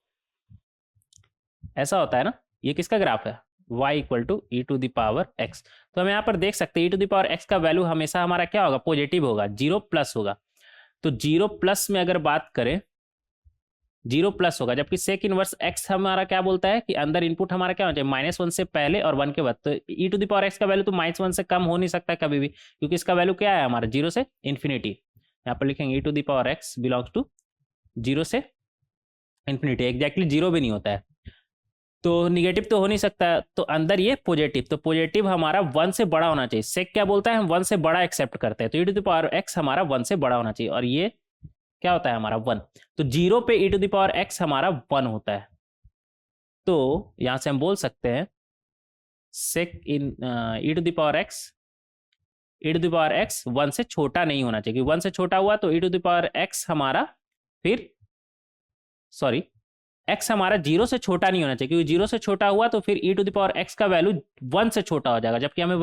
ऐसा होता है ना, ये किसका ग्राफ है, y equal to e to the power x। तो हम यहाँ पर देख सकते हैं e to the power x का वैल्यू हमेशा हमारा क्या होगा, पॉजिटिव होगा, 0 प्लस होगा। तो 0 प्लस में अगर बात करें जीरो प्लस होगा, जबकि सेक इनवर्स एक्स हमारा क्या बोलता है कि अंदर इनपुट हमारा क्या होना चाहिए, -1 से पहले और 1 के बाद। तो e to the power x का वैल्यू तो -1 से कम हो नहीं सकता कभी भी, क्योंकि इसका वैल्यू क्या है हमारा, 0 से इन्फिनिटी। यहाँ पर लिखेंगे e to the power x belongs to 0 से इन्फिनिटी, एग्जैक्टली 0 भी नहीं होता है, तो निगेटिव तो हो नहीं सकता, तो अंदर ये पॉजिटिव, तो पॉजिटिव हमारा 1 से बड़ा होना चाहिए। सेक क्या बोलता है, हम 1 से बड़ा एक्सेप्ट करते हैं, तो e to the power x हमारा 1 से बड़ा होना चाहिए, और ये क्या होता है हमारा 1, तो 0 पे ई टू द पावर एक्स हमारा 1 होता है। तो यहां से हम बोल सकते हैं sec in e to the power x, e to the power x 1 से छोटा नहीं होना चाहिए, क्योंकि 1 से छोटा हुआ तो e to the power x हमारा फिर सॉरी एक्स हमारा 0 से छोटा नहीं होना चाहिए, क्योंकि 0 से छोटा हुआ तो फिर ई टू द पावर एक्स का वैल्यू 1 से छोटा हो जाएगा, जबकि हमें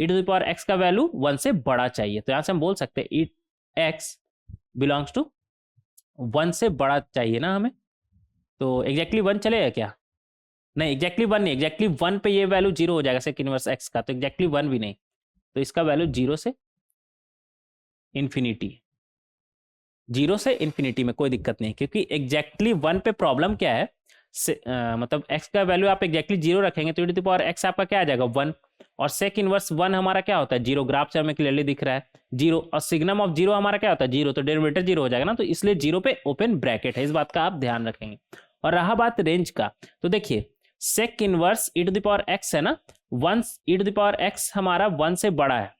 ई टू द पावर एक्स का वैल्यू 1 से बड़ा चाहिए। तो यहां से हम बोल सकते हैं ई एक्स बिलोंग्स टू 1 से बड़ा चाहिए ना हमें, तो एग्जैक्टली 1 चलेगा क्या, नहीं एग्जैक्टली 1 नहीं, एग्जैक्टली 1 पे ये वैल्यू 0 हो जाएगा सेक इनवर्स एक्स का, तो एग्जैक्टली 1 भी नहीं, तो इसका वैल्यू 0 से इन्फिनिटी, 0 से इन्फिनिटी में कोई दिक्कत नहीं, क्योंकि एग्जैक्टली 1 पे प्रॉब्लम क्या है, मतलब x का वैल्यू आप एग्जैक्टली 0 रखेंगे तो e to the power x आपका क्या आ जाएगा 1, और सेक इनवर्स 1 हमारा क्या होता है 0, ग्राफ से हमें क्लियरली दिख रहा है 0, और सिग्नम ऑफ 0 हमारा क्या होता है 0, तो डेरिवेटिव 0 हो जाएगा ना, तो इसलिए 0 पे ओपन ब्रैकेट है, इस बात का आप ध्यान रखेंगे। और रहा बात रेंज का, तो देखिए sec inverse e to the power x है ना, 1 e to the power x हमारा 1 से बड़ा है,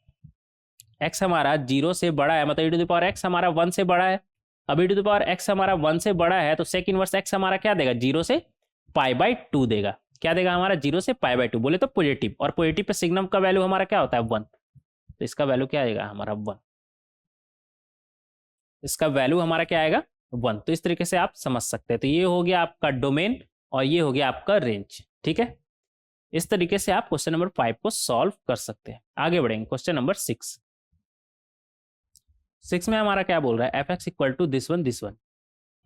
x हमारा 0 से बड़ा है, मतलब ई टू द पावर x हमारा 1 से बड़ा है। अब ई टू द पावर x हमारा 1 से बड़ा है, तो सेक इनवर्स x हमारा क्या देगा 0 से π/2 देगा, क्या देगा हमारा 0 से π/2, बोले तो पॉजिटिव, और पॉजिटिव पे सिग्नम का वैल्यू हमारा क्या होता है 1, तो इसका वैल्यू क्या आएगा हमारा 1, इसका वैल्यू हमारा क्या आएगा 1। तो इस तरीके से आप समझ सकते हैं, तो ये हो गया आपका डोमेन और ये हो गया आपका रेंज, ठीक है। इस तरीके से आप क्वेश्चन नंबर 5 को सॉल्व कर सकते हैं। आगे बढ़ेंगे क्वेश्चन नंबर 6 में हमारा क्या बोल रहा है, f x equal to this one,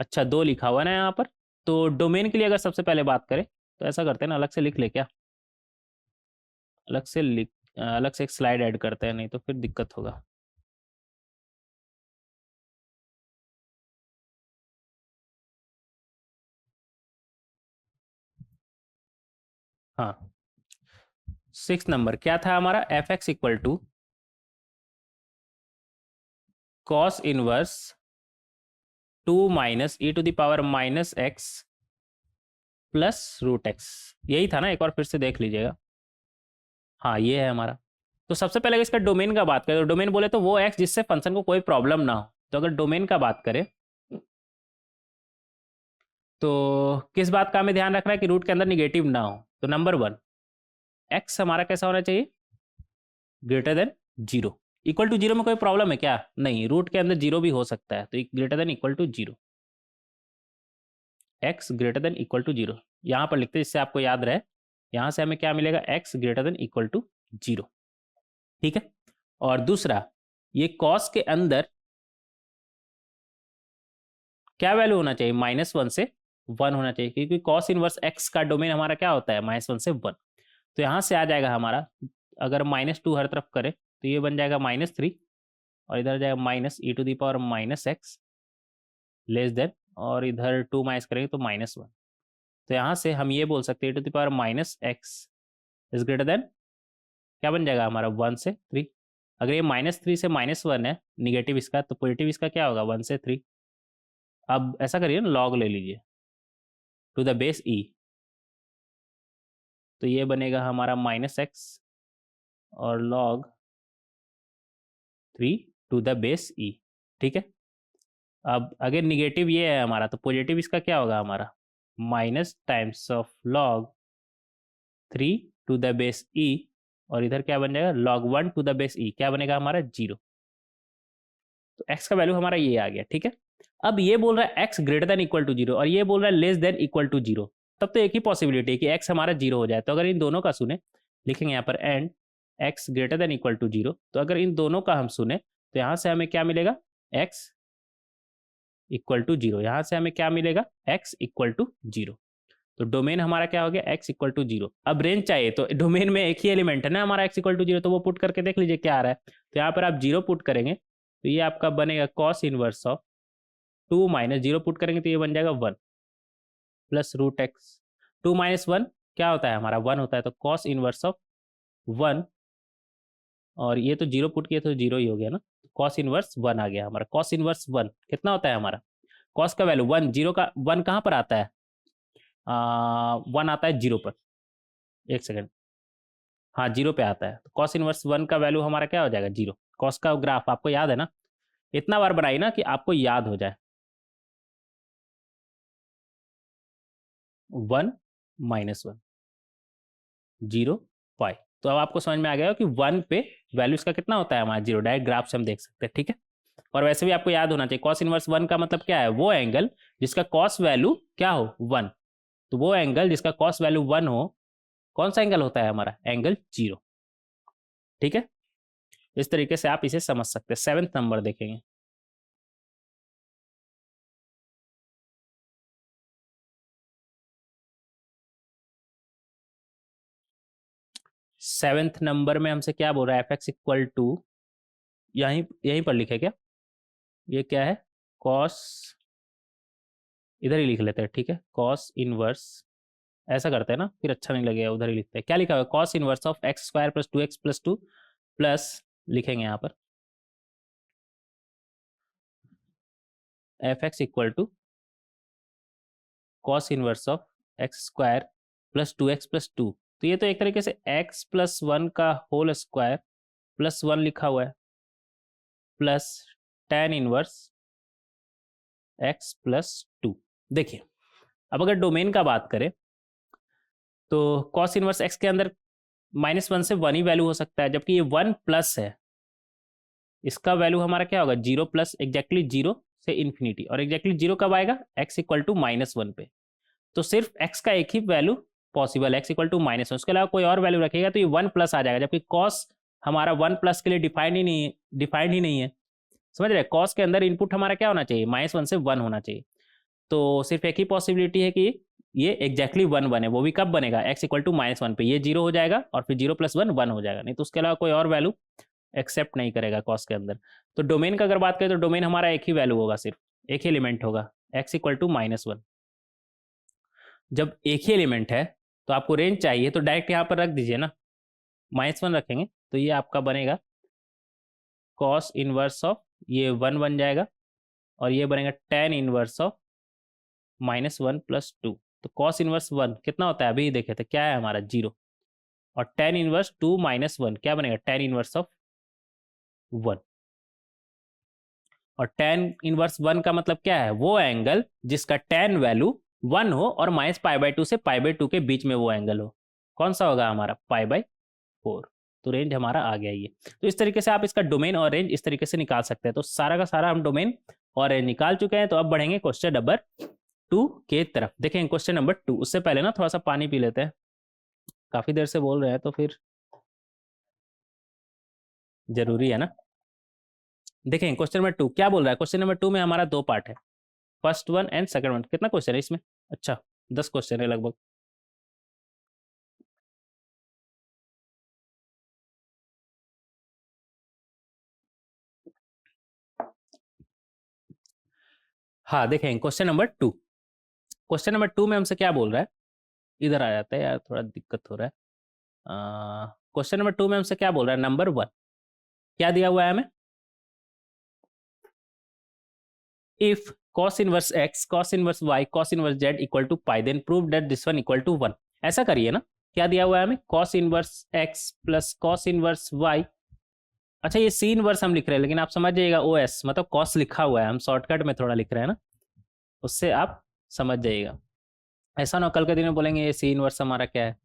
अच्छा 2 लिखा हुआ है ना यहाँ पर, तो डोमेन के लिए अगर सबसे पहले बात करें तो ऐसा करते हैं ना, अलग से लिख ले क्या, अलग से एक स्लाइड ऐड करते हैं, नहीं तो फिर दिक्कत होगा। हाँ 6 नंबर क्या था हमारा, f x equal to cos inverse 2 minus e to the power -x plus root x, यही था ना, एक बार फिर से देख लीजिएगा। हाँ ये है हमारा, तो सबसे पहले इसका डोमेन का बात करें, तो डोमेन बोले तो वो एक्स जिससे फंक्शन को कोई प्रॉब्लम ना हो, तो अगर डोमेन का बात करें तो किस बात का हमें ध्यान रखना है कि रूट के अंदर निगेटिव ना हो, तो नंबर 1 एक्स हमारा कैसा होना चाहिए ग्रेटर देन 0, इक्वल टू 0 में कोई प्रॉब्लम है क्या, नहीं, रूट के अंदर 0 भी हो सकता है, तो greater than equal to 0, x greater than equal to 0 यहाँ पर लिखते हैं, जिससे आपको याद रहे, यहाँ से हमें क्या मिलेगा x greater than equal to 0, ठीक है। और दूसरा ये कॉस के अंदर क्या वैल्यू होना चाहिए, -1 से 1 होना चाहिए, क्योंकि कॉस इनवर्स एक्स का डोमेन हमारा क्या होता है -1 से 1, तो यहाँ से आ जाएगा हमारा, अगर -2 हर तरफ करें तो ये बन जाएगा -3, और इधर जाएगा minus e to the power -x less than, और इधर 2 माइनस करेंगे तो -1, तो यहाँ से हम ये बोल सकते हैं e to the power -x is greater than, क्या बन जाएगा हमारा 1 से 3, अगर ये -3 से -1 है निगेटिव इसका, तो पॉजिटिव इसका क्या होगा 1 से 3। अब ऐसा करिए ना, लॉग ले लीजिए टू द बेस e, तो ये बनेगा हमारा -x और log 3 to the base e, ठीक है। अब अगर निगेटिव ये है हमारा, तो पॉजिटिव इसका क्या होगा हमारा minus times of log 3 to the base e, और इधर क्या बन जाएगा log 1 to the base e, क्या बनेगा हमारा 0, तो x का वैल्यू हमारा ये आ गया, ठीक है। अब ये बोल रहा है x greater than equal to 0 और ये बोल रहा है लेस देन इक्वल टू 0, तब तो एक ही पॉसिबिलिटी है कि x हमारा 0 हो जाए, तो अगर इन दोनों का सुने, लिखेंगे यहाँ पर and x greater than equal to 0, तो अगर इन दोनों का हम सुने तो यहाँ से हमें क्या मिलेगा x इक्वल टू 0, यहाँ से हमें क्या मिलेगा x इक्वल टू 0, तो डोमेन हमारा क्या हो गया x इक्वल टू 0। अब रेंज चाहिए, तो डोमेन में एक ही एलिमेंट है ना हमारा x इक्वल टू 0, तो वो पुट करके देख लीजिए क्या आ रहा है, तो यहाँ पर आप 0 पुट करेंगे तो ये आपका बनेगा cos inverse of 2 minus 0 put करेंगे तो ये बन जाएगा 1 प्लस रूट एक्स। 2 माइनस 1 क्या होता है हमारा 1 होता है, तो कॉस इनवर्स ऑफ 1, और ये तो 0 पुट किए तो 0 ही हो गया ना, कॉस इनवर्स 1 आ गया हमारा। कॉस इनवर्स 1 कितना होता है हमारा, कॉस का वैल्यू 1, 0 का 1 कहाँ पर आता है, 1 आता है 0 पर, एक सेकेंड, हाँ 0 पे आता है। तो कॉस इनवर्स 1 का वैल्यू हमारा क्या हो जाएगा 0। कॉस का ग्राफ आपको याद है ना, इतना बार बनाई ना कि आपको याद हो जाए। 1 माइनस 1 0 पाई। तो अब आपको समझ में आ गया कि 1 पे वैल्यू इसका कितना होता है हमारा 0, डायरेक्ट ग्राफ से हम देख सकते हैं, ठीक है। और वैसे भी आपको याद होना चाहिए कॉस इनवर्स 1 का मतलब क्या है, वो एंगल जिसका कॉस वैल्यू क्या हो 1, तो वो एंगल जिसका कॉस वैल्यू 1 हो, कौन सा एंगल होता है हमारा, एंगल 0, ठीक है। इस तरीके से आप इसे समझ सकते हैं। 7th नंबर देखेंगे। सेवेंथ नंबर में हमसे क्या बोल रहा है, एफ एक्स इक्वल टू, यहीं यहीं पर लिखे क्या, ये क्या है कॉस, इधर ही लिख लेते हैं, ठीक है, कॉस इनवर्स, ऐसा करते हैं ना, फिर अच्छा नहीं लगेगा, उधर ही लिखते हैं। क्या लिखा हुआ है, cos inverse of x square plus 2x plus 2 plus, लिखेंगे यहाँ पर f x equal to cos inverse of x square plus 2x plus 2। तो ये तो एक तरीके से x प्लस 1 का होल स्क्वायर प्लस 1 लिखा हुआ है, plus tan inverse x plus 2। देखिए अब अगर डोमेन का बात करें तो कॉस इनवर्स x के अंदर -1 से 1 ही वैल्यू हो सकता है, जबकि ये 1 प्लस है, इसका वैल्यू हमारा क्या होगा 0 प्लस एग्जैक्टली 0 से इन्फिनिटी। और एग्जैक्टली 0 कब आएगा, x इक्वल टू -1 पे। तो सिर्फ x का एक ही वैल्यू पॉसिबल है, x इक्वल टू -1, उसके अलावा कोई और वैल्यू रखेगा तो ये 1 प्लस आ जाएगा, जबकि कॉस हमारा 1 प्लस के लिए डिफाइंड ही नहीं है, समझ रहे। कॉस के अंदर इनपुट हमारा क्या होना चाहिए, -1 से 1 होना चाहिए। तो सिर्फ एक ही पॉसिबिलिटी है कि ये एग्जैक्टली 1 बने, वो भी कब बनेगा, x इक्वल टू -1 पे, ये 0 हो जाएगा और फिर 0 प्लस 1 1 हो जाएगा, नहीं तो उसके अलावा कोई और वैल्यू एक्सेप्ट नहीं करेगा कॉस के अंदर। तो डोमेन का अगर बात करें तो डोमेन हमारा एक ही वैल्यू होगा, सिर्फ एक ही एलिमेंट होगा, x इक्वल टू -1। जब एक ही एलिमेंट है तो आपको रेंज चाहिए तो डायरेक्ट यहाँ पर रख दीजिए ना, -1 रखेंगे तो ये आपका बनेगा कॉस इनवर्स ऑफ, ये 1 बन जाएगा, और ये बनेगा tan इनवर्स ऑफ -1 प्लस 2। तो कॉस इनवर्स 1 कितना होता है, अभी देखे थे क्या है हमारा 0, और tan इनवर्स 2 माइनस 1 क्या बनेगा, tan इनवर्स ऑफ 1। और tan इनवर्स 1 का मतलब क्या है, वो एंगल जिसका tan वैल्यू 1 हो और -π/2 से π/2 के बीच में वो एंगल हो, कौन सा होगा हमारा π/4। तो रेंज हमारा आ गया ये। तो इस तरीके से आप इसका डोमेन और रेंज इस तरीके से निकाल सकते हैं। तो सारा का सारा हम डोमेन और रेंज निकाल चुके हैं। तो अब बढ़ेंगे क्वेश्चन नंबर 2 के तरफ। देखें क्वेश्चन नंबर 2, उससे पहले ना थोड़ा सा पानी पी लेते हैं, काफी देर से बोल रहे हैं तो फिर जरूरी है ना। देखें क्वेश्चन नंबर 2 क्या बोल रहा है। क्वेश्चन नंबर 2 में हमारा 2 पार्ट है, first one and second one. कितना क्वेश्चन है इसमें, अच्छा 10 क्वेश्चन है लगभग। हाँ देखें क्वेश्चन नंबर 2, क्वेश्चन नंबर 2 में हमसे क्या बोल रहा है, इधर आ जाता है यार, थोड़ा दिक्कत हो रहा है। क्वेश्चन नंबर 2 में हमसे क्या बोल रहा है, नंबर 1 क्या दिया हुआ है हमें, if cos inverse x cos inverse y cos inverse z equal to pi then prove that this one equal to 1। ऐसा करिए ना, क्या दिया हुआ है हमें, cos inverse x plus cos inverse y। अच्छा ये c इनवर्स हम लिख रहे हैं, लेकिन आप समझ जाइएगा OS मतलब cos लिखा हुआ है, हम शॉर्टकट में थोड़ा लिख रहे हैं ना, उससे आप समझ जाइएगा। ऐसा ना कल के दिन में बोलेंगे ये c इनवर्स हमारा क्या है,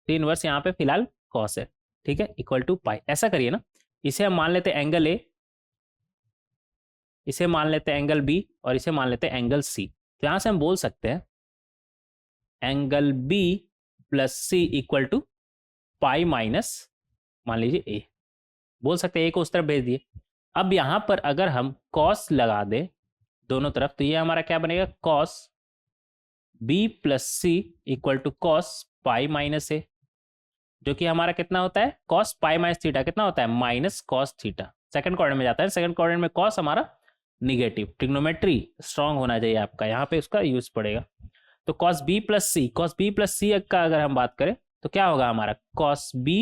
c इनवर्स यहाँ पे फिलहाल cos है, ठीक है, इक्वल टू पाई। ऐसा करिए ना, इसे हम मान लेते हैं एंगल ए, इसे मान लेते हैं एंगल बी, और इसे मान लेते हैं एंगल सी। तो यहां से हम बोल सकते हैं angle B plus C equal to pi minus मान लीजिए ए, बोल सकते हैं ए को उस तरफ भेज दिए। अब यहां पर अगर हम कॉस लगा दें दोनों तरफ तो ये हमारा क्या बनेगा, cos b plus C equal to cos pi minus a, जो कि हमारा कितना होता है, कॉस पाई माइनस थीटा कितना होता है, minus cos theta. Second quadrant में जाता है, सेकंड क्वाड्रेंट में कॉस हमारा निगेटिव, ट्रिग्नोमेट्री स्ट्रांग होना चाहिए आपका, यहाँ पे उसका यूज पड़ेगा। तो cos b प्लस सी, cos b प्लस सी का अगर हम बात करें तो क्या होगा हमारा, cos b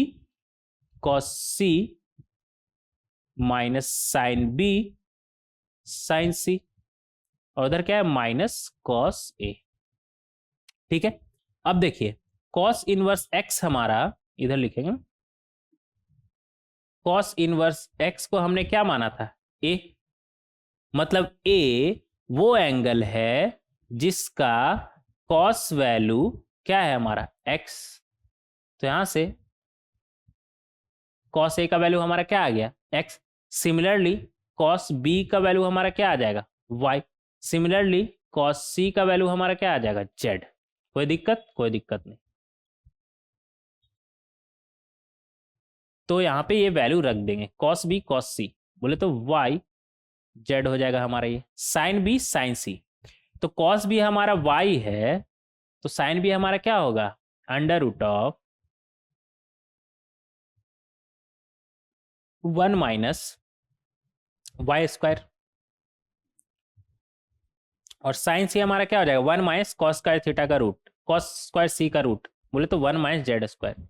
cos c minus sine b sine c, और उधर क्या है माइनस cos a। ठीक है, अब देखिए cos इनवर्स x हमारा इधर लिखेंगे, cos इनवर्स x को हमने क्या माना था, a, मतलब a वो एंगल है जिसका cos वैल्यू क्या है हमारा x, तो यहां से cos a का वैल्यू हमारा क्या आ गया x, सिमिलरली cos b का वैल्यू हमारा क्या आ जाएगा y, सिमिलरली cos c का वैल्यू हमारा क्या आ जाएगा z। कोई दिक्कत, कोई दिक्कत नहीं। तो यहाँ पे ये वैल्यू रख देंगे cos b cos c, बोले तो y z हो जाएगा हमारा ये, sin b sin c, तो cos b हमारा y है तो sin b हमारा क्या होगा under root of 1 minus y square, और साइन सी हमारा क्या हो जाएगा 1 माइनस कॉस स्क्वायर थीटा का रूट, कॉस स्क्वायर सी का रूट, बोले तो 1 माइनस जेड स्क्वायर।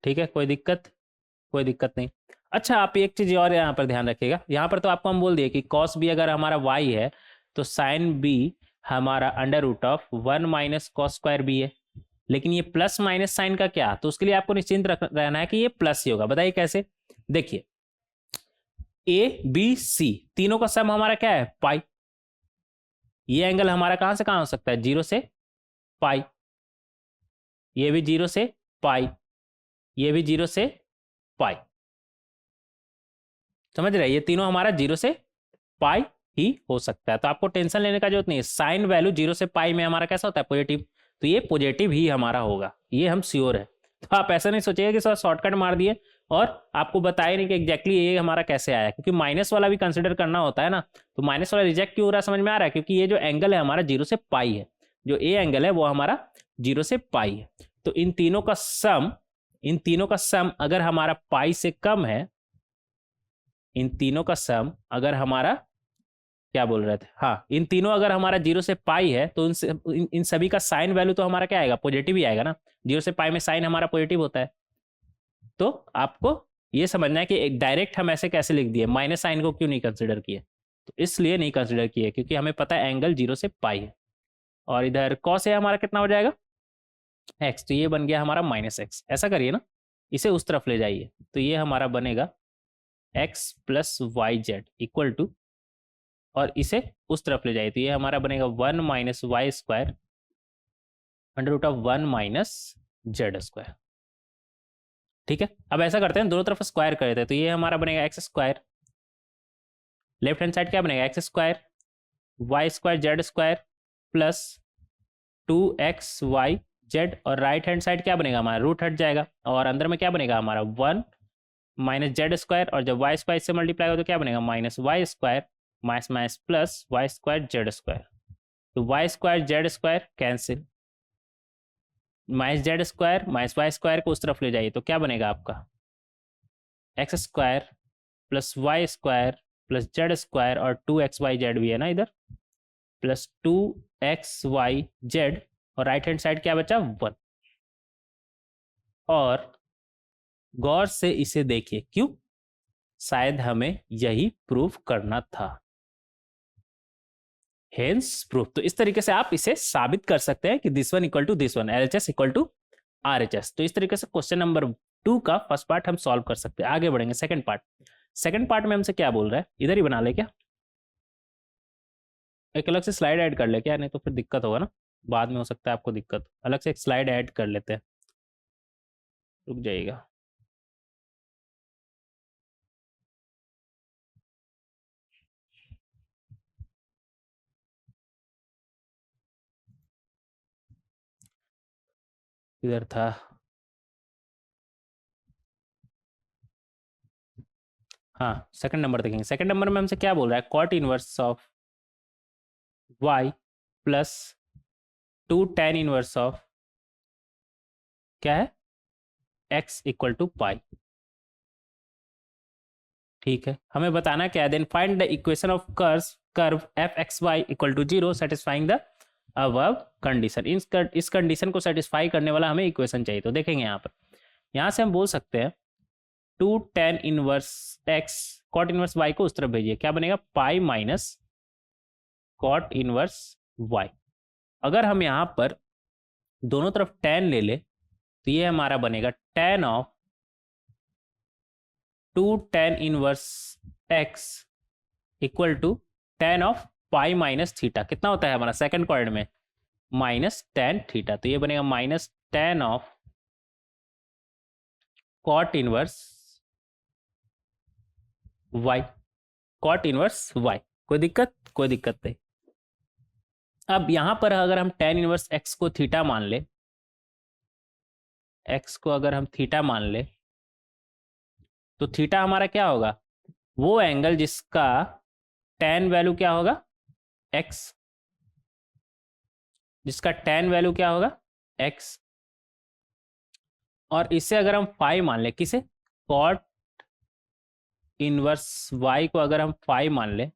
ठीक है, कोई दिक्कत, कोई दिक्कत नहीं। अच्छा, आप एक चीज और यहाँ पर ध्यान रखिएगा, यहाँ पर तो आपको हम बोल दिए कि कॉस बी अगर हमारा वाई है तो साइन बी हमारा under root of 1 minus cos square B है, लेकिन ये प्लस माइनस साइन का क्या, तो उसके लिए आपको निश्चिंत रहना है कि ये प्लस ही होगा। बताइए कैसे, देखिए ए बी सी तीनों का सम हमारा क्या है पाई, ये एंगल हमारा कहां से कहां हो सकता है, जीरो से पाई, ये भी जीरो से पाई, ये भी जीरो से पाई, समझ रहे, ये तीनों हमारा जीरो से पाई ही हो सकता है, तो आपको टेंशन लेने का जरूरत नहीं है। साइन वैल्यू जीरो से पाई में हमारा कैसा होता है पॉजिटिव, तो ये पॉजिटिव ही हमारा होगा, ये हम श्योर है। तो आप ऐसा नहीं सोचिएगा कि सर शॉर्टकट मार दिए और आपको बताया नहीं कि एग्जैक्टली ये हमारा कैसे आया, क्योंकि माइनस वाला भी कंसिडर करना होता है ना, तो माइनस वाला रिजेक्ट क्यों हो रहा है समझ में आ रहा है, क्योंकि ये जो एंगल है हमारा जीरो से पाई है, जो ए एंगल है वो हमारा जीरो से पाई है, तो इन तीनों का सम, इन तीनों का सम अगर हमारा पाई से कम है, इन तीनों का सम अगर हमारा क्या बोल रहे थे, हाँ इन तीनों अगर हमारा जीरो से पाई है तो इन सभी का साइन वैल्यू तो हमारा क्या आएगा पॉजिटिव ही आएगा ना, जीरो से पाई में साइन हमारा पॉजिटिव होता है। तो आपको ये समझना है कि एक डायरेक्ट हम ऐसे कैसे लिख दिए, माइनस साइन को क्यों नहीं कंसिडर किए, तो इसलिए नहीं कंसिडर किए क्योंकि हमें पता है एंगल जीरो से पाई है, और इधर कॉस है हमारा कितना हो जाएगा एक्स, तो ये बन गया हमारा माइनस एक्स। ऐसा करिए ना, इसे उस तरफ ले जाइए, तो ये हमारा बनेगा x plus y z equal to, और इसे उस तरफ ले जाइए तो ये हमारा बनेगा 1 minus y square under root of 1 minus z square. ठीक है, अब ऐसा करते हैं दोनों तरफ स्क्वायर कर देते हैं, तो ये हमारा बनेगा x square, left hand side क्या बनेगा x square y square z square plus 2xy z, और राइट हैंड साइड क्या बनेगा हमारा रूट हट जाएगा, और अंदर में क्या बनेगा हमारा 1 माइनस जेड स्क्वायर, और जब वाई स्क्वायर से मल्टीप्लाई हो तो क्या बनेगा minus y square minus minus plus y square z square, तो y square z square cancel, minus z square minus y square को उस तरफ ले जाइए तो क्या बनेगा आपका x square plus y square plus z square, और 2xy भी है ना इधर, प्लस 2xy और राइट हैंड साइड क्या बचा 1, और गौर से इसे देखिए, क्यों, शायद हमें यही प्रूफ करना था, हेंस प्रूफ। तो इस तरीके से आप इसे साबित कर सकते हैं कि this one equal to this one, LHS equal to RHS. तो इस तरीके से क्वेश्चन नंबर 2 का फर्स्ट पार्ट हम सॉल्व कर सकते हैं। आगे बढ़ेंगे सेकंड पार्ट, सेकंड पार्ट में हमसे क्या बोल रहा है, इधर ही बना ले क्या, एक अलग से स्लाइड ऐड कर ले क्या, नहीं तो फिर दिक्कत होगा ना, बाद में हो सकता है आपको दिक्कत, अलग से एक स्लाइड ऐड कर लेते हैं, रुक जाइएगा। इधर था, हाँ सेकंड नंबर देखेंगे। सेकंड नंबर में हमसे क्या बोल रहा है, cot inverse of y plus 2 tan inverse of क्या है एक्स इक्वल टू पाई। ठीक है, हमें बताना क्या है, then find the equation of curve f x y equal to 0 satisfying the above condition. इस कंडीशन को सेटिस्फाई करने वाला हमें इक्वेशन चाहिए। तो देखेंगे यहाँ पर, यहाँ से हम बोल सकते हैं 2 tan inverse x cot inverse y को उस तरफ भेजिए, क्या बनेगा, pi minus cot inverse y. अगर हम यहाँ पर दोनों तरफ tan ले ले तो ये हमारा बनेगा tan of 2 tan inverse x equal to tan of pi minus theta. कितना होता है हमारा सेकंड क्वाड्रेंट में, माइनस tan थीटा। तो ये बनेगा minus tan of cot inverse y, cot inverse y. कोई दिक्कत, कोई दिक्कत नहीं। अब यहां पर अगर हम tan इनवर्स एक्स को थीटा मान ले, एक्स को अगर हम थीटा मान ले तो थीटा हमारा क्या होगा, वो एंगल जिसका tan वैल्यू क्या होगा x, जिसका tan वैल्यू क्या होगा x। और इससे अगर हम फाई मान ले, किसे, कॉट इनवर्स y को अगर हम फाई मान ले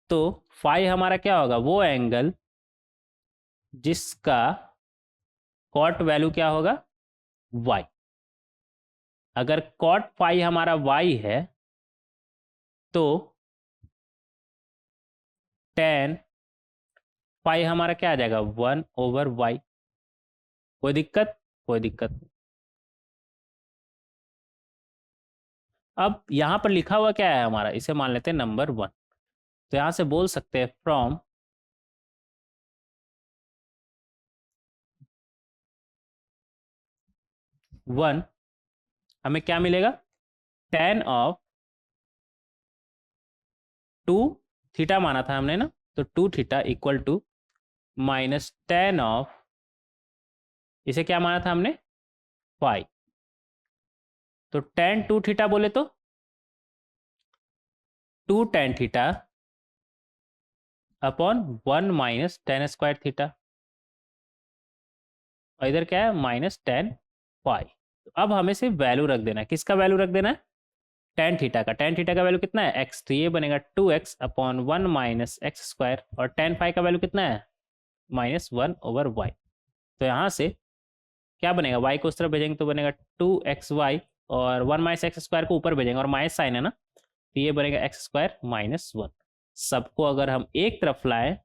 तो फाई हमारा क्या होगा, वो एंगल जिसका कॉट वैल्यू क्या होगा y। अगर कॉट फाई हमारा y है तो tan फाई हमारा क्या आ जाएगा 1/y। कोई दिक्कत, कोई दिक्कत नहीं। अब यहां पर लिखा हुआ क्या है हमारा, इसे मान लेते हैं नंबर 1। तो यहां से बोल सकते हैं फ्रॉम वन हमें क्या मिलेगा, tan ऑफ 2 थीटा माना था हमने ना, तो 2 theta equal to minus tan of, इसे क्या माना था हमने, फाई। तो tan 2 थीटा बोले तो 2 tan theta upon 1 minus tan square theta, और इधर क्या है माइनस tan फाई। तो अब हमें सिर्फ वैल्यू रख देना है, किसका वैल्यू रख देना है, tan थीटा का। tan थीटा का वैल्यू कितना है x, तो ये बनेगा 2x upon 1 minus x square, और tan फाई का वैल्यू कितना है माइनस 1/y। तो यहाँ से क्या बनेगा, y को उस तरफ भेजेंगे तो बनेगा 2xy, और 1 माइनस एक्स स्क्वायर को ऊपर भेजेंगे और माइनस साइन है ना, तो ये बनेगा एक्स स्क्वायर माइनस 1। सबको अगर हम एक तरफ लाएं,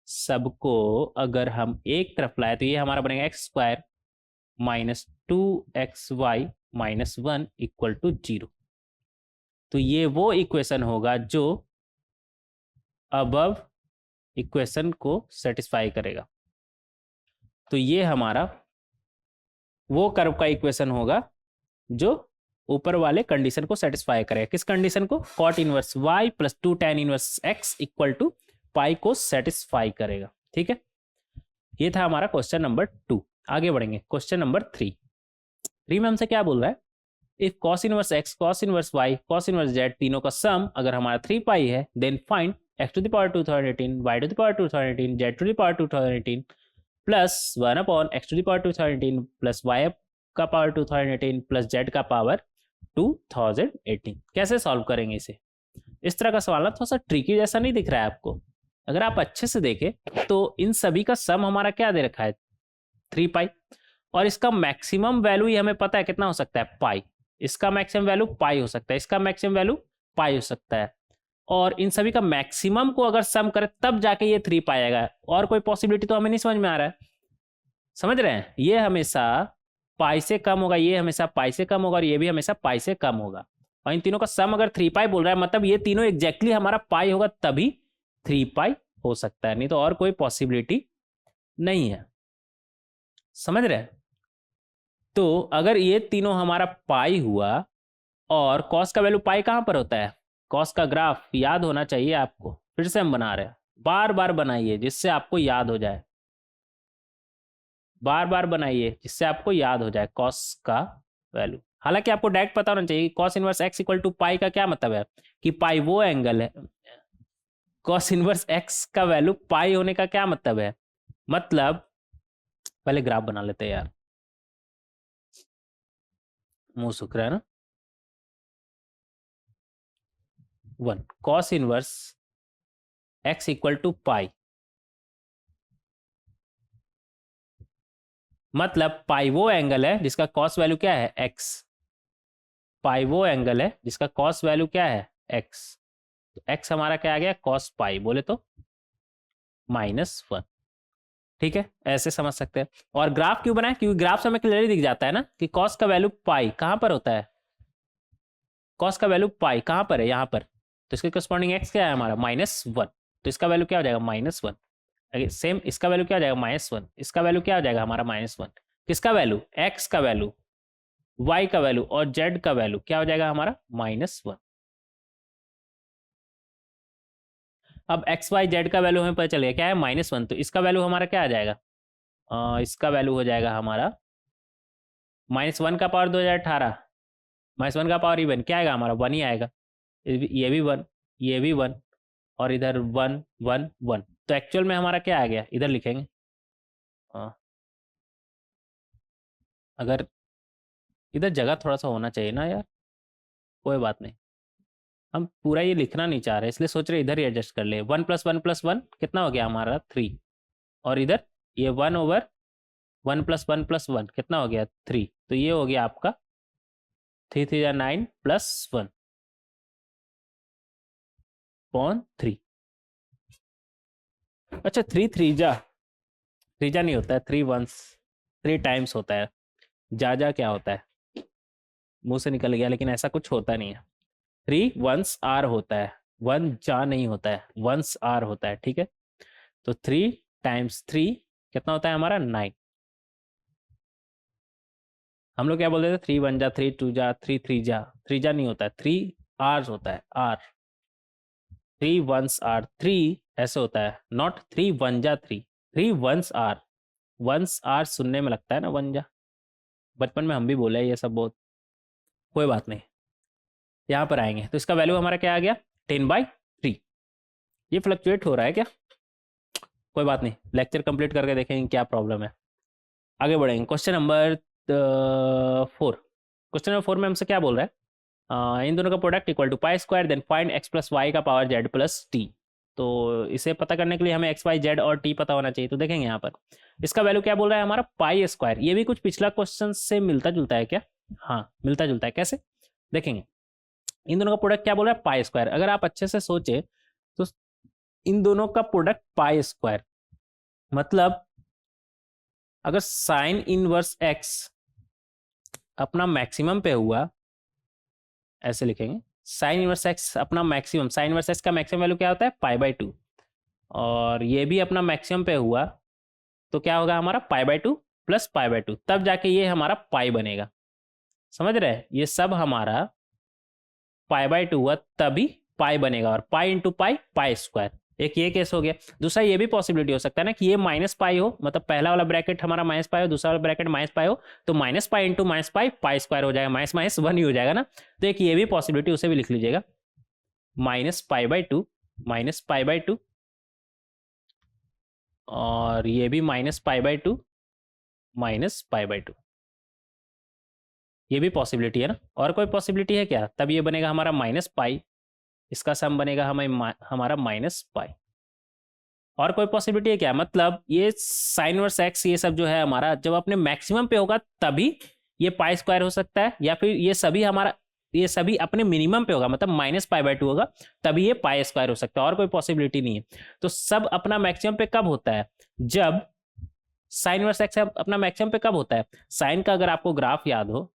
सबको अगर हम एक तरफ लाए तो ये हमारा बनेगा x square minus 2xy minus 1 equal to 0। तो ये वो इक्वेशन होगा जो अबव इक्वेशन को सेटिस्फाई करेगा। तो ये हमारा वो कर्व का इक्वेशन होगा जो ऊपर वाले कंडीशन को सेटिस्फाई करेगा। किस कंडीशन को, cot inverse y plus 2 tan inverse x equal to pi को सेटिस्फाई करेगा। ठीक है, ये था हमारा क्वेश्चन नंबर 2। आगे बढ़ेंगे क्वेश्चन नंबर 3 में हमसे क्या बोल रहा है, if cos inverse x, cos inverse y, cos inverse z तीनों का सम अगर हमारा 3 पाई है, then find x to the power 2018, y to the power 2018, z to the power 2018 plus 1 upon x to the power 2018 plus y का पावर 2018 प्लस z का पावर 2018। कैसे सॉल्व करेंगे इसे, इस तरह का सवाल ना थोड़ा सा ट्रिकी जैसा नहीं दिख रहा है आपको। अगर आप अच्छे से देखें तो इन सभी का सम हमारा क्या दे रखा है 3 पाई, और इसका मैक्सिमम वैल्यू ही हमें पता है कितना हो सकता है पाई। इसका मैक्सिमम वैल्यू पाई हो सकता है, इसका मैक्सिमम वैल्यू पाई हो सकता है, और इन सभी का मैक्सिमम को अगर सम करें तब जाके ये 3 पाई आएगा। और कोई पॉसिबिलिटी तो हमें नहीं समझ में आ रहा है। समझ रहे हैं, ये हमेशा पाई से कम होगा, ये हमेशा पाई से कम होगा, और ये भी हमेशा पाई से कम होगा। और इन तीनों का सम अगर 3 पाई बोल रहा है, मतलब ये तीनों एग्जैक्टली हमारा पाई होगा तभी 3 पाई हो सकता है, नहीं तो और कोई पॉसिबिलिटी नहीं है। समझ रहे हैं, तो अगर ये तीनों हमारा पाई हुआ, और कॉस का वैल्यू पाई कहां पर होता है, कॉस का ग्राफ याद होना चाहिए आपको, फिर से हम बना रहे हैं, बार बार बनाइए जिससे आपको याद हो जाए, बार बार बनाइए जिससे आपको याद हो जाए कॉस का वैल्यू। हालांकि आपको डायरेक्ट पता होना चाहिए cos inverse x equal to pi का क्या मतलब है, कि पाई वो एंगल है। कॉस इनवर्स एक्स का वैल्यू पाई होने का क्या मतलब है, मतलब पहले ग्राफ बना लेते हैं यार। मुंह सूख रहा है ना। 1 cos inverse x equal to pi, मतलब पाई वो एंगल है जिसका कॉस वैल्यू क्या है x। पाई वो एंगल है जिसका कॉस वैल्यू क्या है x। तो x हमारा क्या आ गया कॉस पाई, बोले तो -1। ठीक है, ऐसे समझ सकते हैं। और ग्राफ क्यों बनाए, क्योंकि ग्राफ से हमें क्लियरली दिख जाता है ना कि कॉस का वैल्यू पाई कहाँ पर होता है। कॉस का वैल्यू पाई कहाँ पर है, यहाँ पर। तो इसके करस्पॉन्डिंग एक्स क्या है हमारा -1। तो इसका वैल्यू क्या हो जाएगा -1। सेम इसका वैल्यू क्या हो जाएगा -1। इसका वैल्यू क्या हो जाएगा हमारा -1। किसका वैल्यू, एक्स का वैल्यू, वाई का वैल्यू और जेड का वैल्यू क्या हो जाएगा हमारा -1। अब एक्स वाई जेड का वैल्यू हमें पता चल गया क्या है -1। तो इसका वैल्यू हमारा क्या आ जाएगा, इसका वैल्यू हो जाएगा हमारा -1 का पावर 2018, -1 का पावर इवन क्या आएगा हमारा 1 ही आएगा। ये भी 1, ये भी 1, और इधर 1 1 1। तो एक्चुअल में हमारा क्या आ गया, इधर लिखेंगे। अगर इधर जगह थोड़ा सा होना चाहिए ना यार, कोई बात नहीं, हम पूरा ये लिखना नहीं चाह रहे इसलिए सोच रहे इधर ही एडजस्ट कर ले। 1 + 1 + 1 कितना हो गया हमारा 3, और इधर ये 1/1 + 1 + 1 कितना हो गया 3। तो ये हो गया आपका 3 3 9 + 1 अपॉन 3। अच्छा 3 3 जा नहीं होता है, 3 वंस 3 टाइम्स होता है। जा क्या होता है, मुंह से निकल गया, लेकिन ऐसा कुछ होता नहीं है। 3 वंस आर होता है, 1 जा नहीं होता है, वंस आर होता है। ठीक है, तो 3 × 3 कितना होता है हमारा 9। हम लोग क्या बोलते थे 3 1 जा, 3 2 जा, 3 3 जा। 3 जा नहीं होता है, 3 आर्स होता है, आर। 3 वंस आर 3 ऐसे होता है, नॉट 3 1 जा 3। 3 वंस आर, वंस आर सुनने में लगता है ना 1 जा, बचपन में हम भी बोले ये सब बहुत, कोई बात नहीं। यहाँ पर आएंगे तो इसका वैल्यू हमारा क्या आ गया 10/3। ये फ्लक्चुएट हो रहा है क्या, कोई बात नहीं, लेक्चर कंप्लीट करके देखेंगे क्या प्रॉब्लम है। आगे बढ़ेंगे, क्वेश्चन नंबर 4। क्वेश्चन नंबर 4 में हमसे क्या बोल रहा है, इन दोनों का product equal to π², then find x + y का पावर z + t। तो इसे पता करने के लिए हमें x y z और t पता होना चाहिए। तो देखेंगे यहाँ पर इसका वैल्यू क्या बोल रहा है हमारा π²। ये भी कुछ पिछला क्वेश्चन से मिलता जुलता है क्या, हाँ मिलता जुलता है। कैसे देखेंगे, इन दोनों का प्रोडक्ट क्या बोल रहा है π²। अगर आप अच्छे से सोचे तो इन दोनों का प्रोडक्ट π², मतलब अगर साइन इनवर्स x अपना मैक्सिमम पे हुआ, ऐसे लिखेंगे साइन इनवर्स x अपना मैक्सिमम, साइन इनवर्स x का मैक्सिमम वैल्यू क्या होता है π/2, और ये भी अपना मैक्सिमम पे हुआ तो क्या होगा हमारा π/2 + π/2, तब जाके ये हमारा पाई बनेगा। समझ रहे, ये सब हमारा π/2 हुआ तभी पाई बनेगा, और पाई इंटू पाई π²। एक ये केस हो गया। दूसरा ये भी पॉसिबिलिटी हो सकता है ना कि ये -π हो, मतलब पहला वाला ब्रैकेट हमारा -π हो, दूसरा वाला ब्रैकेट -π हो, तो -π × -π π² हो जाएगा, -1 ही हो जाएगा ना। तो एक ये भी पॉसिबिलिटी, उसे भी लिख लीजिएगा, -π/2 -π/2, और ये भी -π/2 -π/2। ये भी पॉसिबिलिटी है ना। और कोई पॉसिबिलिटी है क्या, तब ये बनेगा हमारा -π, इसका सम बनेगा हमें हमारा -π। और कोई पॉसिबिलिटी है क्या, मतलब ये साइन इनवर्स x ये सब जो है हमारा जब अपने मैक्सिमम पे होगा तभी ये π² हो सकता है, या फिर ये सभी अपने मिनिमम पे होगा, मतलब -π/2 होगा तभी ये π² हो सकता है। और कोई पॉसिबिलिटी नहीं है। तो सब अपना मैक्सिमम पे कब होता है, जब साइन इनवर्स x अपना मैक्सिमम पे कब होता है। साइन का अगर आपको ग्राफ याद हो,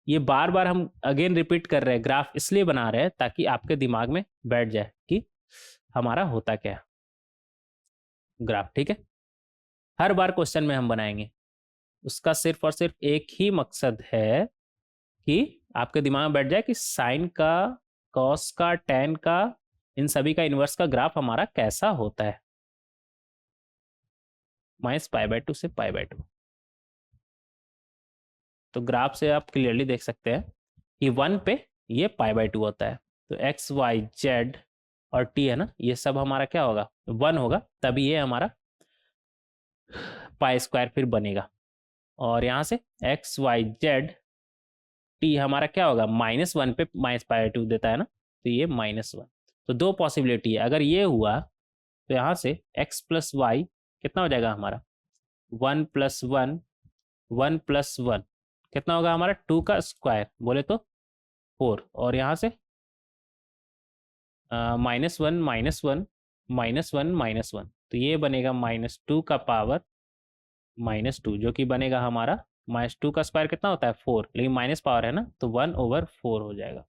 ये बार बार हम अगेन रिपीट कर रहे हैं, ग्राफ इसलिए बना रहे हैं ताकि आपके दिमाग में बैठ जाए कि हमारा होता क्या है ग्राफ। ठीक है, हर बार क्वेश्चन में हम बनाएंगे, उसका सिर्फ और सिर्फ एक ही मकसद है कि आपके दिमाग में बैठ जाए कि साइन का, कॉस का, टेन का, इन सभी का इनवर्स का ग्राफ हमारा कैसा होता है, -π/2 से π/2। तो ग्राफ से आप क्लियरली देख सकते हैं कि 1 पे ये π/2 होता है। तो x y z और t है ना, ये सब हमारा क्या होगा 1 होगा, तभी ये हमारा π² फिर बनेगा। और यहाँ से x y z टी हमारा क्या होगा, -1 पे -π/2 देता है ना, तो ये -1। तो दो पॉसिबिलिटी है, अगर ये हुआ तो यहाँ से x + y कितना हो जाएगा हमारा 1 + 1 1 + 1 कितना होगा हमारा 2 का स्क्वायर बोले तो 4, और यहाँ से -1 -1 -1 -1, तो ये बनेगा -2 का पावर -2, जो कि बनेगा हमारा -2 का स्क्वायर कितना होता है 4, लेकिन माइनस पावर है ना, तो 1/4 हो जाएगा।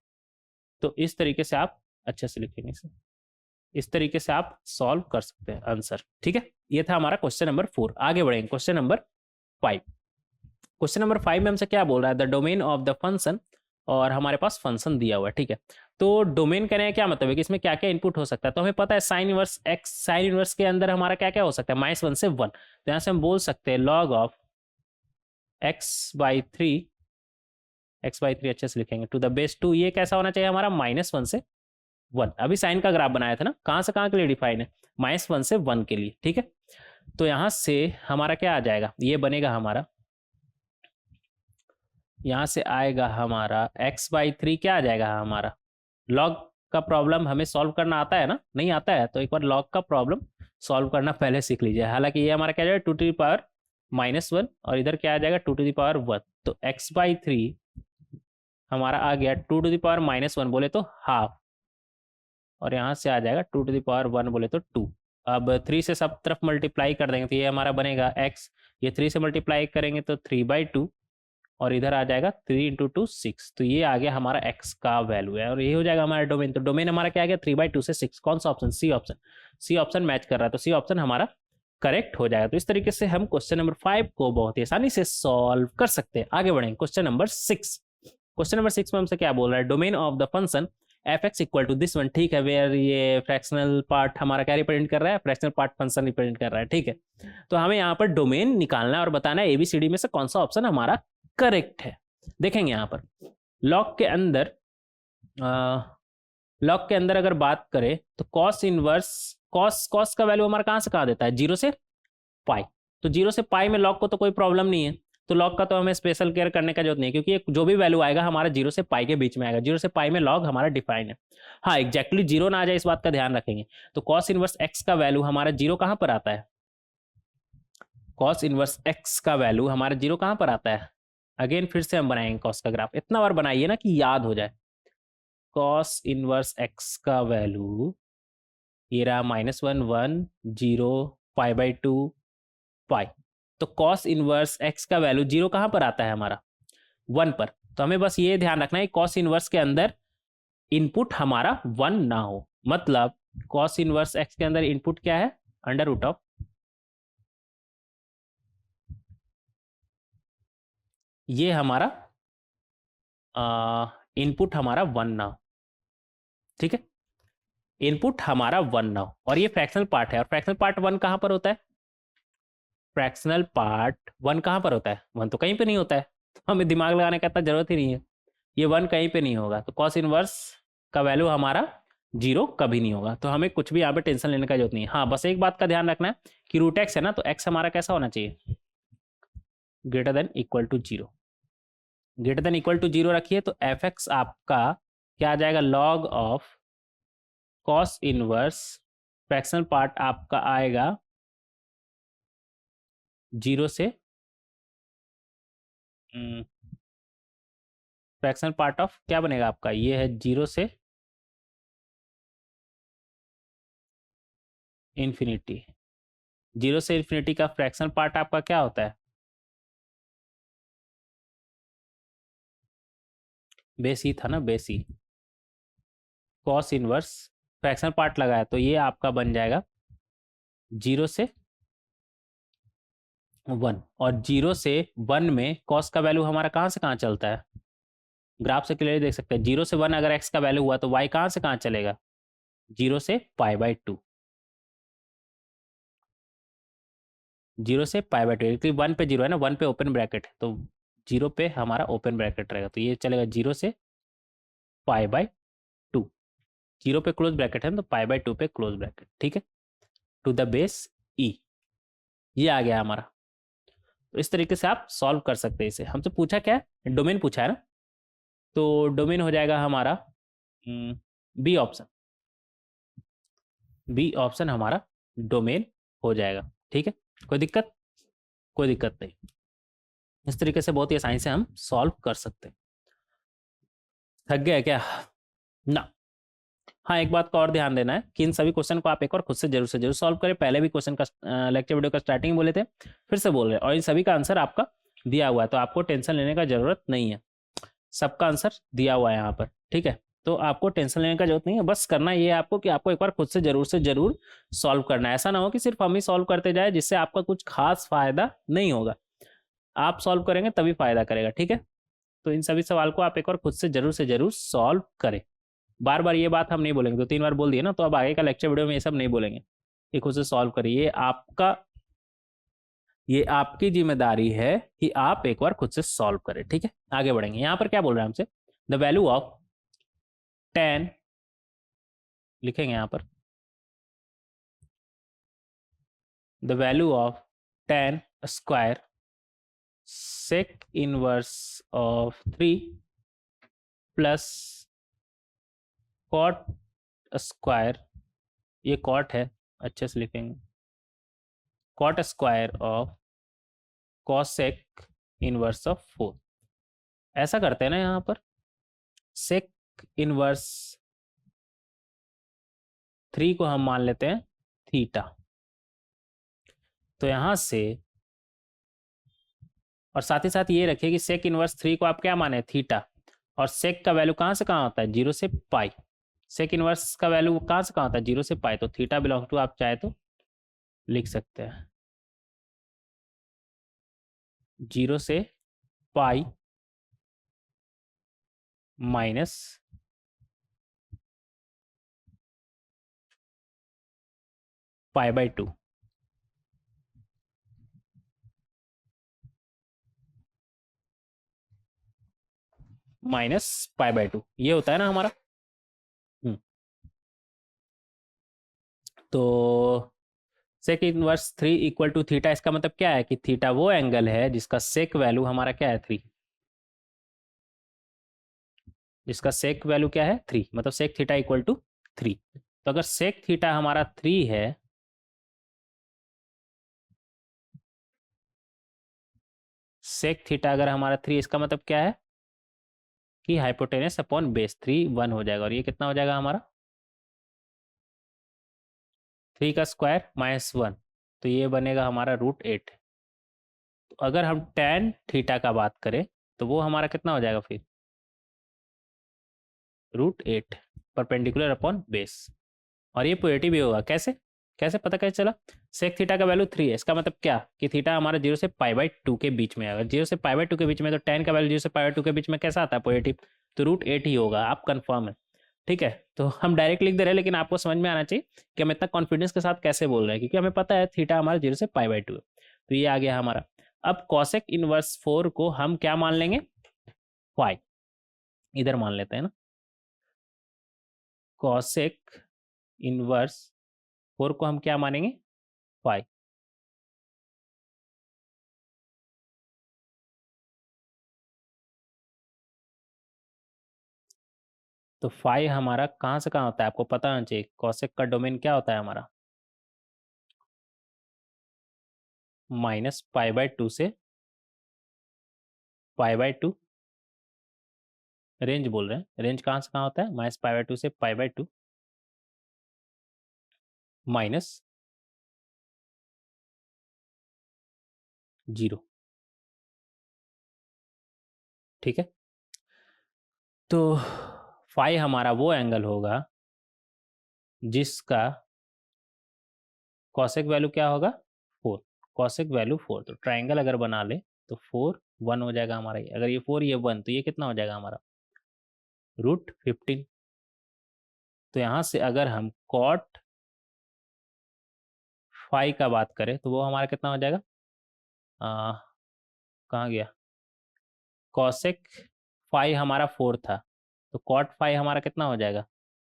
तो इस तरीके से आप अच्छे से लिखेंगे इसे, इस तरीके से आप सॉल्व कर सकते हैं आंसर। ठीक है, ये था हमारा क्वेश्चन नंबर 4। आगे बढ़ेंगे क्वेश्चन नंबर 5। क्वेश्चन नंबर 5 में हमसे क्या बोल रहा है, the domain of the function, और हमारे पास फंक्शन दिया हुआ है। ठीक है, तो डोमेन कहने का क्या मतलब है कि इसमें क्या क्या इनपुट हो सकता है। तो हमें पता है sine inverse x, sine inverse के अंदर हमारा क्या क्या हो सकता है, -1 से 1। तो यहाँ से हम बोल सकते हैं log ऑफ x/3, x/3 अच्छे से लिखेंगे, टू द बेस 2, ये कैसा होना चाहिए हमारा -1 से 1। अभी साइन का ग्राफ बनाया था ना, कहाँ से कहाँ के लिए डिफाइन है, -1 से 1 के लिए। ठीक है, तो यहाँ से हमारा क्या आ जाएगा, ये बनेगा हमारा, यहाँ से आएगा हमारा x/3 क्या आ जाएगा हमारा, लॉग का प्रॉब्लम हमें सॉल्व करना आता है ना, नहीं आता है तो एक बार लॉग का प्रॉब्लम सॉल्व करना पहले सीख लीजिए। हालांकि ये हमारा क्या जाएगा 2⁻⁻1 और इधर क्या आ जाएगा 2⁻1, तो x/3 हमारा आ गया 2⁻⁻1 बोले तो हाफ, और यहाँ से आ जाएगा 2⁻1 बोले तो 2। अब 3 से सब तरफ मल्टीप्लाई कर देंगे तो ये हमारा बनेगा x, ये 3 से मल्टीप्लाई करेंगे तो 3/2, और इधर आ जाएगा 3 × 2 6, तो ये आ गया हमारा x का वैल्यू है, और ये हो जाएगा हमारा डोमेन। तो डोमेन हमारा क्या आ गया 3/2 से 6, कौन सा option, C option, C option match कर रहा है, तो सी ऑप्शन हमारा करेक्ट हो जाएगा। तो इस तरीके से हम क्वेश्चन नंबर 5 को बहुत ही आसानी से सॉल्व कर सकते हैं। आगे बढ़ेंगे क्वेश्चन नंबर 6। क्वेश्चन नंबर 6 में हमसे क्या बोल रहा है, domain of the function f(x) = this one. ठीक है, वेयर ये फ्रैक्शनल पार्ट हमारा क्या रिप्रेजेंट कर रहा है, फ्रैक्शनल पार्ट फंक्शन रिप्रेजेंट कर रहा है। ठीक है, तो हमें यहाँ पर डोमेन निकालना है और बताना है ABCD में से कौन सा ऑप्शन हमारा करेक्ट है। देखेंगे यहाँ पर लॉग के अंदर, लॉग के अंदर अगर बात करें तो कॉस इनवर्स, कॉस का वैल्यू हमारा कहाँ से कहाँ देता है, 0 से पाई। तो 0 से पाई में लॉग को तो कोई प्रॉब्लम नहीं है, तो लॉग का तो हमें स्पेशल केयर करने का जरूरत नहीं है, क्योंकि जो भी वैल्यू आएगा हमारा 0 से पाई के बीच में आएगा। 0 से पाई में लॉग हमारा डिफाइन है। हाँ, एग्जैक्टली 0 ना आ जाए इस बात का ध्यान रखेंगे। तो कॉस इनवर्स एक्स का वैल्यू हमारा 0 कहाँ पर आता है, कॉस इनवर्स एक्स का वैल्यू हमारा 0 कहाँ पर आता है। अगेन फिर से हम बनाएंगे कॉस का ग्राफ, इतना बार बनाइए ना कि याद हो जाए। कॉस इनवर्स एक्स का वैल्यू ये रहा -1 1 0 π/2 पाई। तो कॉस इनवर्स एक्स का वैल्यू 0 कहाँ पर आता है हमारा, 1 पर। तो हमें बस ये ध्यान रखना है कॉस इनवर्स के अंदर इनपुट हमारा 1 ना हो, मतलब कॉस इनवर्स एक्स के अंदर इनपुट क्या है, √, ये हमारा इनपुट हमारा 1 ना हो। ठीक है, इनपुट हमारा 1 ना हो, और ये फ्रैक्शनल पार्ट है, और फ्रैक्शनल पार्ट 1 कहाँ पर होता है, फ्रैक्शनल पार्ट 1 कहाँ पर होता है, 1 तो कहीं पे नहीं होता है, तो हमें दिमाग लगाने का इतना जरूरत ही नहीं है, ये 1 कहीं पे नहीं होगा। तो कॉस इनवर्स का वैल्यू हमारा 0 कभी नहीं होगा, तो हमें कुछ भी यहाँ पे टेंशन लेने का जरूरत नहीं है। हाँ, बस एक बात का ध्यान रखना है कि √x है ना, तो x हमारा कैसा होना चाहिए, > 0, > 0 रखिए, तो f(x) आपका क्या आ जाएगा, log of cos inverse fractional part आपका आएगा 0 से, फ्रैक्शनल पार्ट ऑफ क्या बनेगा आपका, ये है 0 से इन्फिनिटी। 0 से इन्फिनिटी का फ्रैक्शनल पार्ट आपका क्या होता है, बेस ही था ना, बेस ही। कॉस इनवर्स फ्रैक्शनल पार्ट लगाया तो ये आपका बन जाएगा 0 से 1, और 0 से 1 में कॉस का वैल्यू हमारा कहाँ से कहाँ चलता है, ग्राफ से क्लियरली देख सकते हैं। 0 से 1 अगर x का वैल्यू हुआ तो y कहाँ से कहाँ चलेगा, 0 से π/2, 0 से π/2, क्योंकि 1 पे 0 है ना, 1 पे ओपन ब्रैकेट है, तो 0 पे हमारा ओपन ब्रैकेट रहेगा, तो ये चलेगा 0 से π/2, 0 पे क्लोज ब्रैकेट है तो π/2 पे क्लोज ब्रैकेट। ठीक है, टू द बेस e, ये आ गया हमारा। तो इस तरीके से आप सॉल्व कर सकते हैं इसे। हमसे पूछा क्या है, डोमेन पूछा है ना, तो डोमेन हो जाएगा हमारा बी ऑप्शन। बी ऑप्शन हमारा डोमेन हो जाएगा। ठीक है, कोई दिक्कत? कोई दिक्कत नहीं। इस तरीके से बहुत ही आसानी से हम सॉल्व कर सकते हैं। थक गया क्या? ना। हाँ, एक बात का और ध्यान देना है कि इन सभी क्वेश्चन को आप एक बार खुद से जरूर सॉल्व करें। पहले भी क्वेश्चन का लेक्चर वीडियो का स्टार्टिंग बोले थे, फिर से बोल रहे हैं, और इन सभी का आंसर आपका दिया हुआ है, तो आपको टेंशन लेने का जरूरत नहीं है। सबका आंसर दिया हुआ है यहाँ पर। ठीक है, तो आपको टेंशन लेने का जरूरत नहीं है। बस करना ये है आपको कि आपको एक बार खुद से जरूर सॉल्व करना है। ऐसा ना हो कि सिर्फ हम ही सॉल्व करते जाए, जिससे आपका कुछ खास फायदा नहीं होगा। आप सॉल्व करेंगे तभी फायदा करेगा। ठीक है, तो इन सभी सवाल को आप एक बार खुद से जरूर सॉल्व करें। बार बार ये बात हम नहीं बोलेंगे, 2-3 बार बोल दिए ना, तो अब आगे का लेक्चर वीडियो में ये सब नहीं बोलेंगे कि खुद से सॉल्व करिए। ये आपकी जिम्मेदारी है कि आप एक बार खुद से सॉल्व करें। ठीक है, आगे बढ़ेंगे। यहां पर क्या बोल रहे हैं हमसे? द वैल्यू ऑफ 10 लिखेंगे यहां पर, the value of 10 square sec inverse of 3 plus cot square, ये कॉट है, अच्छे से लिखेंगे, cot square of cosec inverse of 4। ऐसा करते हैं ना, यहाँ पर सेक इनवर्स 3 को हम मान लेते हैं थीटा। तो यहां से, और साथ ही साथ ये रखिए कि सेक इनवर्स 3 को आप क्या माने? थीटा। और सेक का वैल्यू कहां से कहां होता है? 0 से पाई। सेक इनवर्स का वैल्यू कहां से कहां होता है? 0 से पाई। तो थीटा बिलोंग टू, आप चाहे तो लिख सकते हैं 0 से pi minus pi by 2। Minus pi by 2, ये होता है ना हमारा। तो sec inverse 3 equal to theta, इसका मतलब क्या है कि थीटा वो एंगल है जिसका सेक वैल्यू हमारा क्या है? 3। जिसका सेक वैल्यू क्या है? 3, मतलब सेक थीटा इक्वल टू 3। तो अगर सेक थीटा हमारा 3 है, सेक थीटा अगर हमारा 3, इसका मतलब क्या है कि हाइपोटेनस अपॉन बेस 3 1 हो जाएगा। और ये कितना हो जाएगा हमारा? 3 का स्क्वायर माइनस 1, तो ये बनेगा हमारा √8। तो अगर हम tan थीटा का बात करें तो वो हमारा कितना हो जाएगा फिर? √8 परपेंडिकुलर अपॉन बेस। और ये पॉजिटिव भी होगा। कैसे? कैसे पता कैसे चला? सेक थीटा का वैल्यू 3 है, इसका मतलब क्या कि थीटा हमारा 0 से पाई बाई 2 के बीच में है। अगर 0 से पाई बाई 2 के बीच में, तो tan का वैल्यू 0 से पाई बाई 2 के बीच में कैसा आता है? पॉजिटिव। तो √8 ही होगा। आप कंफर्म है? ठीक है, तो हम डायरेक्ट लिख दे रहे हैं, लेकिन आपको समझ में आना चाहिए कि हम इतना कॉन्फिडेंस के साथ कैसे बोल रहे हैं, क्योंकि हमें पता है थीटा हमारा 0 से पाई बाई 2 है। तो ये आ गया हमारा। अब कॉसेक इनवर्स 4 को हम क्या मान लेंगे? फाई। इधर मान लेते हैं ना, कॉसेक इनवर्स 4 को हम क्या मानेंगे? फाई। तो फाई हमारा कहाँ से कहाँ होता है? आपको पता होना चाहिए। कॉसेक का डोमेन क्या होता है हमारा? माइनस पाई बाई 2 से पाई बाई 2। रेंज बोल रहे हैं, रेंज कहाँ से कहाँ होता है? माइनस पाई बाई 2 से पाई बाई 2 माइनस 0। ठीक है, तो फाई हमारा वो एंगल होगा जिसका कॉसेक वैल्यू क्या होगा? 4। Cosec value 4। तो ट्राइंगल अगर बना ले तो 4 1 हो जाएगा हमारा। अगर ये 4 ये 1, तो ये कितना हो जाएगा हमारा? √15। तो यहाँ से अगर हम कॉट फाई का बात करें तो वो हमारा कितना हो जाएगा? कहाँ गया? कॉसेक फाई हमारा 4 था, तो कॉट फाई हमारा कितना हो जाएगा?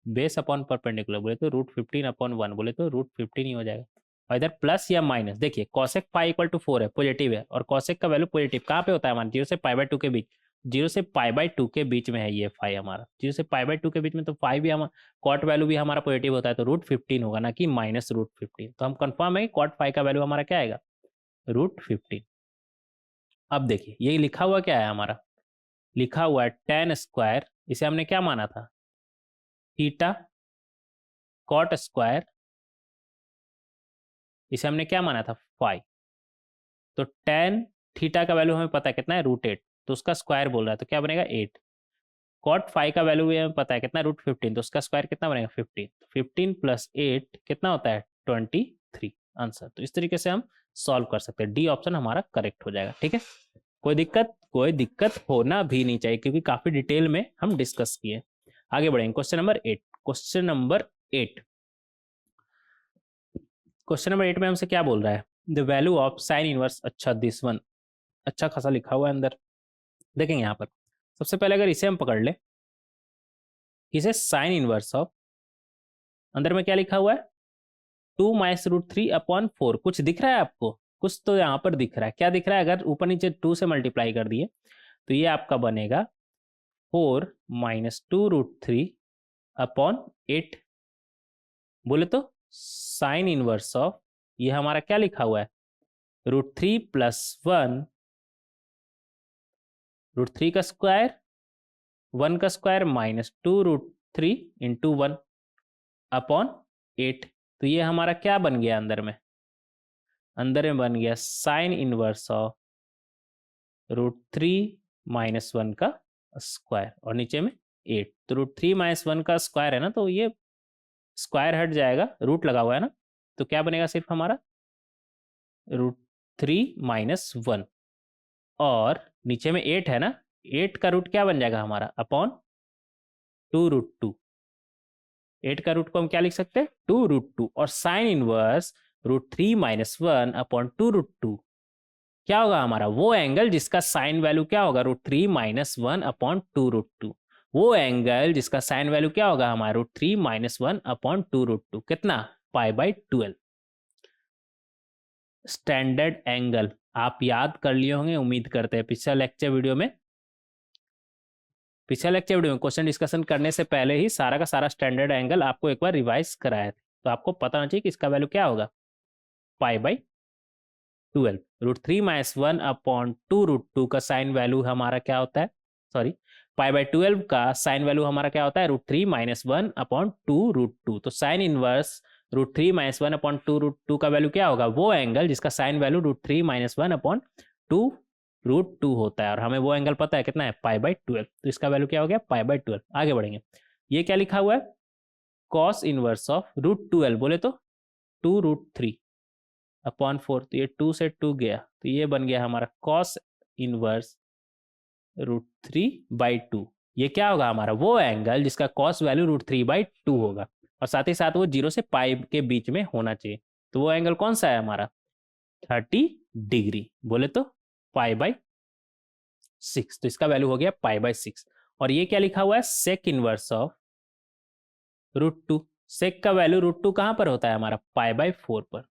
बेस अपॉन परपेंडिकुलर बोले तो √15 अपॉन 1 बोले तो √15 ही हो जाएगा। और इधर प्लस या माइनस, देखिए कॉसेक फाई इक्वल टू 4 है, पॉजिटिव है, और कॉसेक का वैल्यू पॉजिटिव कहाँ पे होता है हमारे? 0 से पाई बाई 2 के बीच। जीरो से पाई बाई टू के बीच में है ये फाई हमारा, जीरो से पाई बाई टू के बीच में, तो फाई भी हमारा कॉट वैल्यू भी हमारा पॉजिटिव होता है, तो √15 होगा, ना कि -√15। तो हम कंफर्म है कि कॉट फाई का वैल्यू हमारा क्या आएगा, √15। अब देखिए ये लिखा हुआ क्या है हमारा, लिखा हुआ है tan स्क्वायर, इसे हमने क्या माना था, थीटा कॉट स्क्वायर, इसे हमने क्या माना था, फाई। तो tan थीटा का वैल्यू हमें पता है कितना है, √8, तो उसका स्क्वायर बोल रहा है, तो क्या बनेगा 8। कॉट फाई का वैल्यू भी हमें पता है कितना, √15, तो उसका स्क्वायर कितना बनेगा 15। 15 + 8 कितना होता है 23 आंसर। तो इस तरीके से हम सॉल्व कर सकते हैं, डी ऑप्शन हमारा करेक्ट हो जाएगा। ठीक है, कोई दिक्कत होना भी नहीं चाहिए, क्योंकि काफी डिटेल में हम डिस्कस किए। आगे बढ़ेंगे, क्वेश्चन नंबर 8। क्वेश्चन नंबर 8 में हमसे क्या बोल रहा है, the value of sine inverse, अच्छा दिस वन अच्छा खासा लिखा हुआ है अंदर, देखेंगे यहाँ पर। सबसे पहले अगर इसे हम पकड़ ले, इसे साइन इनवर्स ऑफ, अंदर में क्या लिखा हुआ है, 2 - √3/4। कुछ दिख रहा है आपको, कुछ तो यहाँ पर दिख रहा है, क्या दिख रहा है, अगर ऊपर नीचे 2 से मल्टीप्लाई कर दिए तो ये आपका बनेगा 4 - 2√3/8। बोले तो साइन इनवर्स ऑफ, ये हमारा क्या लिखा हुआ है, √3 + 1, √3 का स्क्वायर, 1 का स्क्वायर -2√3 × 1/8। तो ये हमारा क्या बन गया, अंदर में बन गया साइन इनवर्स ऑफ √3 - 1 का स्क्वायर, और नीचे में 8। तो √3 - 1 का स्क्वायर है ना, तो ये स्क्वायर हट जाएगा, रूट लगा हुआ है ना, तो क्या बनेगा सिर्फ हमारा √3 - 1, और नीचे में 8 है ना, 8 का रूट क्या बन जाएगा हमारा, अपॉन 2√2। 8 का रूट को हम क्या लिख सकते हैं, 2√2, और साइन इनवर्स √3 - 1 / 2√2 क्या होगा हमारा, वो एंगल जिसका साइन वैल्यू क्या होगा, √3 - 1 / 2√2। वो एंगल जिसका साइन वैल्यू क्या होगा हमारा, √3 - 1 / 2√2, कितना, π/12। स्टैंडर्ड एंगल आप याद कर लिए होंगे, उम्मीद करते हैं। पिछले लेक्चर वीडियो में क्वेश्चन डिस्कशन करने से पहले ही सारा का सारा स्टैंडर्ड एंगल आपको एक बार रिवाइज कराया था, तो आपको पता होना चाहिए कि इसका वैल्यू क्या होगा, π/12। √3 - 1 / 2√2 का साइन वैल्यू हमारा क्या होता है, सॉरी, π/12 का साइन वैल्यू हमारा क्या होता है, √3 - 1 / 2√2। तो साइन इनवर्स √3 - 1 / 2√2 का वैल्यू क्या होगा, वो एंगल जिसका साइन वैल्यू √3 - 1 / 2√2 होता है, और हमें वो एंगल पता है कितना है, π/12। तो इसका वैल्यू क्या हो गया, π/12। आगे बढ़ेंगे, ये क्या लिखा हुआ है, कॉस इनवर्स ऑफ √12, बोले तो 2√3/4। तो ये 2 से 2 गया, तो ये बन गया हमारा कॉस इनवर्स √3/2। ये क्या होगा हमारा, वो एंगल जिसका कॉस वैल्यू √3/2 होगा, और साथ ही साथ वो 0 से पाई के बीच में होना चाहिए। तो वो एंगल कौन सा है हमारा, 30 डिग्री, बोले तो π/6। तो इसका वैल्यू हो गया π/6। और ये क्या लिखा हुआ है, सेक इनवर्स ऑफ √2। सेक का वैल्यू √2 कहां पर होता है हमारा, π/4 पर।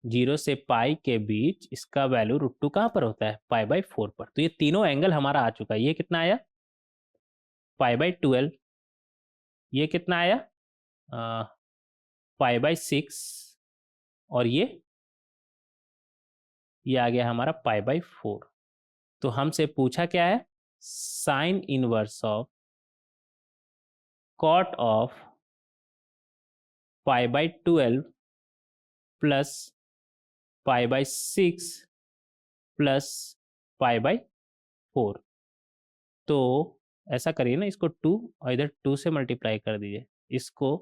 0 से पाई के बीच इसका वैल्यू √2 कहां पर होता है, π/4 पर। तो ये तीनों एंगल हमारा आ चुका है। ये कितना आया, π/12, ये कितना आया, π/6, और ये आ गया हमारा π/4। तो हमसे पूछा क्या है, sine inverse of cot of π/12 plus π/6 plus π/4। तो ऐसा करिए ना, इसको 2 और इधर 2 से मल्टीप्लाई कर दीजिए, इसको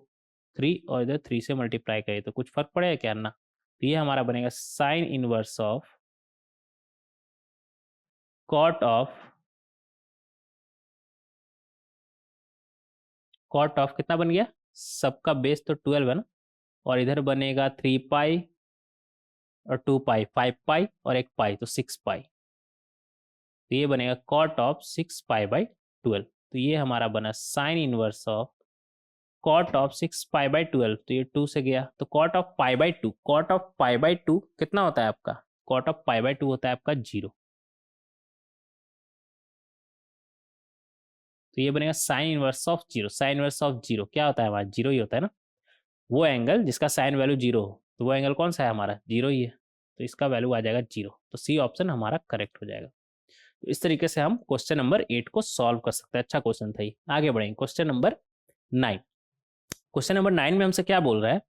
3 और इधर 3 से मल्टीप्लाई करिए, तो कुछ फर्क पड़ेगा क्या ना। तो ये हमारा बनेगा sine inverse of cot of कितना बन गया, सबका बेस तो 12 है ना, और इधर बनेगा 3π और 2π, 5π और 1π, तो 6π। तो ये बनेगा कॉट ऑफ 6π/12। तो ये हमारा बना sine inverse of cot of 6π/12। तो ये 2 से गया, तो कॉट ऑफ π/2, कॉट ऑफ π/2 कितना होता है आपका, कॉट ऑफ π/2 होता है आपका 0। तो ये बनेगा sine inverse of zero. Sign inverse of zero क्या होता है हमारा, जीरो ही होता है ना। वो एंगल जिसका साइन वैल्यू जीरो हो, तो वो एंगल कौन सा है हमारा, जीरो ही है, तो इसका वैल्यू आ जाएगा जीरो। तो सी ऑप्शन हमारा करेक्ट हो जाएगा। तो इस तरीके से हम क्वेश्चन नंबर 8 को सॉल्व कर सकते हैं। अच्छा क्वेश्चन था ये। आगे बढ़ेंगे क्वेश्चन नंबर 9। क्वेश्चन नंबर 9 में हमसे क्या बोल रहा है,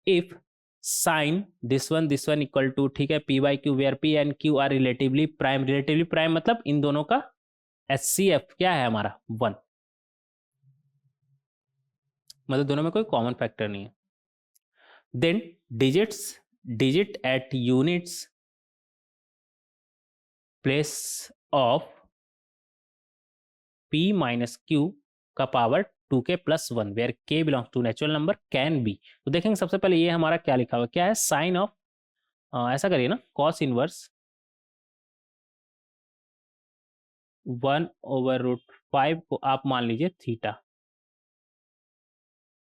if sine this one equal to, ठीक है, P by Q where P and Q are relatively prime. Relatively prime मतलब इन दोनों का HCF क्या है हमारा, 1, मतलब दोनों में कोई कॉमन फैक्टर नहीं है। Then digit at units place of p minus q का power 2k plus 1 where k belongs to natural number can be. तो देखेंगे सबसे पहले ये हमारा क्या लिखा हुआ, क्या है, साइन ऑफ, ऐसा करिए ना, कॉस इनवर्स 1/√5 को आप मान लीजिए theta,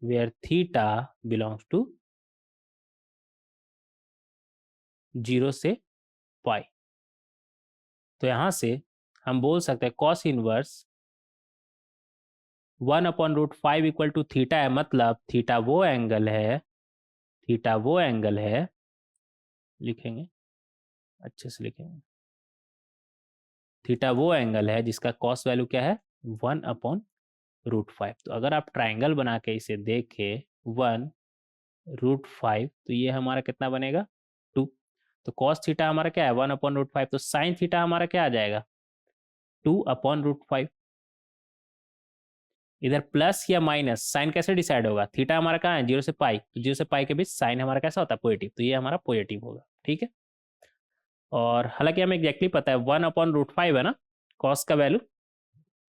where theta belongs to 0 से पाई। तो यहां से हम बोल सकते हैं cos inverse 1/√5 equal to theta है, मतलब थीटा वो एंगल है, थीटा वो एंगल है, लिखेंगे अच्छे से लिखेंगे, थीटा वो एंगल है जिसका कॉस वैल्यू क्या है, 1/√5। तो अगर आप ट्राइंगल बना के इसे देखें 1/√5, तो ये हमारा कितना बनेगा, 2। तो कॉस थीटा हमारा क्या है, 1/√5। तो साइन थीटा हमारा क्या आ जाएगा, 2/√5। इधर प्लस या माइनस साइन कैसे डिसाइड होगा, थीटा हमारा कहाँ है, 0 से पाई, तो 0 से पाई के बीच साइन हमारा कैसा होता है, पॉजिटिव, तो ये हमारा पॉजिटिव होगा, ठीक है। और हालांकि हमें एग्जैक्टली पता है 1/√5 है ना कॉस का वैल्यू,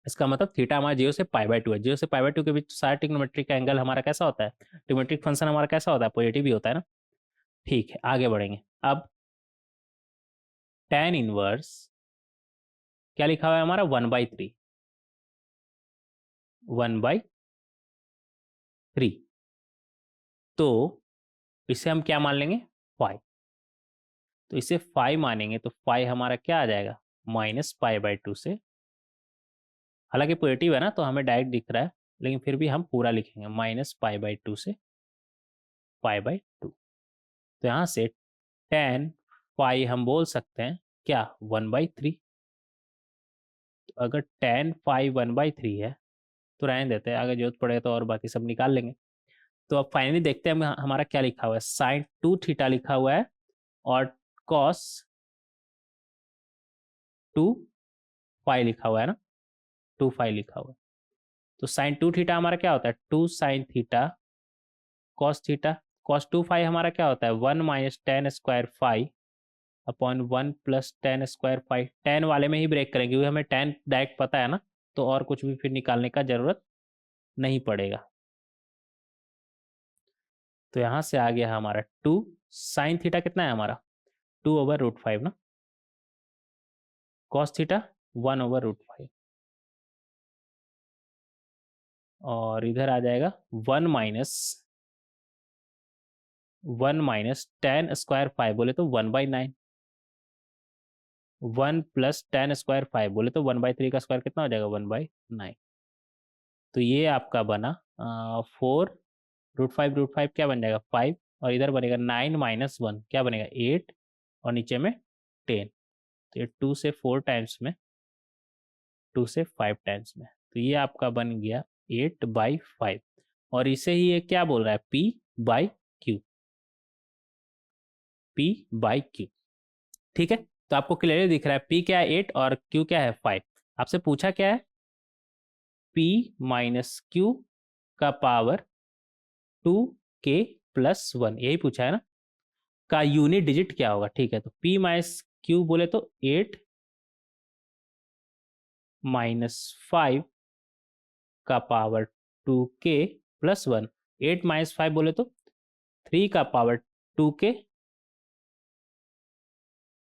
इसका मतलब थीटा हमारा 0 से π/2 है। 0 से π/2 के बीच सारा ट्रिग्नोमेट्रिक का एंगल हमारा कैसा होता है, ट्रिग्नोमेट्रिक फंक्शन हमारा कैसा होता है, पॉजिटिव ही होता है ना। ठीक है, आगे बढ़ेंगे। अब tan इनवर्स क्या लिखा हुआ है हमारा, 1/3, 1/3। तो इसे हम क्या मान लेंगे, फाई। तो इसे फाई मानेंगे तो फाई हमारा क्या आ जाएगा, -π/2 से, हालांकि पॉजिटिव है ना तो हमें डायरेक्ट दिख रहा है, लेकिन फिर भी हम पूरा लिखेंगे -π/2 से π/2। तो यहाँ से tan फाई हम बोल सकते हैं क्या, 1/3। तो अगर tan फाई 1/3 है तो रहने देते हैं, अगर जरूरत पड़े तो और बाकी सब निकाल लेंगे। तो अब फाइनली देखते हैं हमारा क्या लिखा हुआ है, साइन 2 थीटा लिखा हुआ है और कॉस 2 फाई लिखा हुआ है ना, 2 फाई लिखा हुआ है। तो साइन 2 थीटा हमारा क्या होता है, 2 sine theta cos theta. Cos 2 phi हमारा क्या होता है, 1 minus tan square phi upon 1 plus tan square phi. tan वाले में ही ब्रेक करेंगे क्योंकि हमें tan डायरेक्ट पता है ना, तो और कुछ भी फिर निकालने का जरूरत नहीं पड़ेगा। तो यहाँ से आ गया हमारा 2 साइन थीटा कितना है हमारा, 2/√5 ना, कॉस थीटा 1/√5, और इधर आ जाएगा 1 माइनस tan स्क्वायर फाइव बोले तो 1/9, 1 प्लस tan स्क्वायर फाइव बोले तो 1/3 का स्क्वायर कितना हो जाएगा, 1/9। तो ये आपका बना 4√5 क्या बन जाएगा, 5, और इधर बनेगा 9 माइनस 1 क्या बनेगा, 8, और नीचे में 10। तो ये 2 से 4 टाइम्स में, 2 से 5 टाइम्स में, तो ये आपका बन गया 8/5। और इसे ही ये क्या बोल रहा है, P/Q, P/Q, ठीक है। तो आपको क्लियरली दिख रहा है P क्या है 8 और Q क्या है 5। आपसे पूछा क्या है, P माइनस Q का पावर 2k प्लस 1, यही पूछा है ना, का यूनिट डिजिट क्या होगा, ठीक है। तो P माइनस Q बोले तो 8 माइनस 5 का पावर 2k प्लस 1, 8 माइनस 5 बोले तो 3 का पावर 2k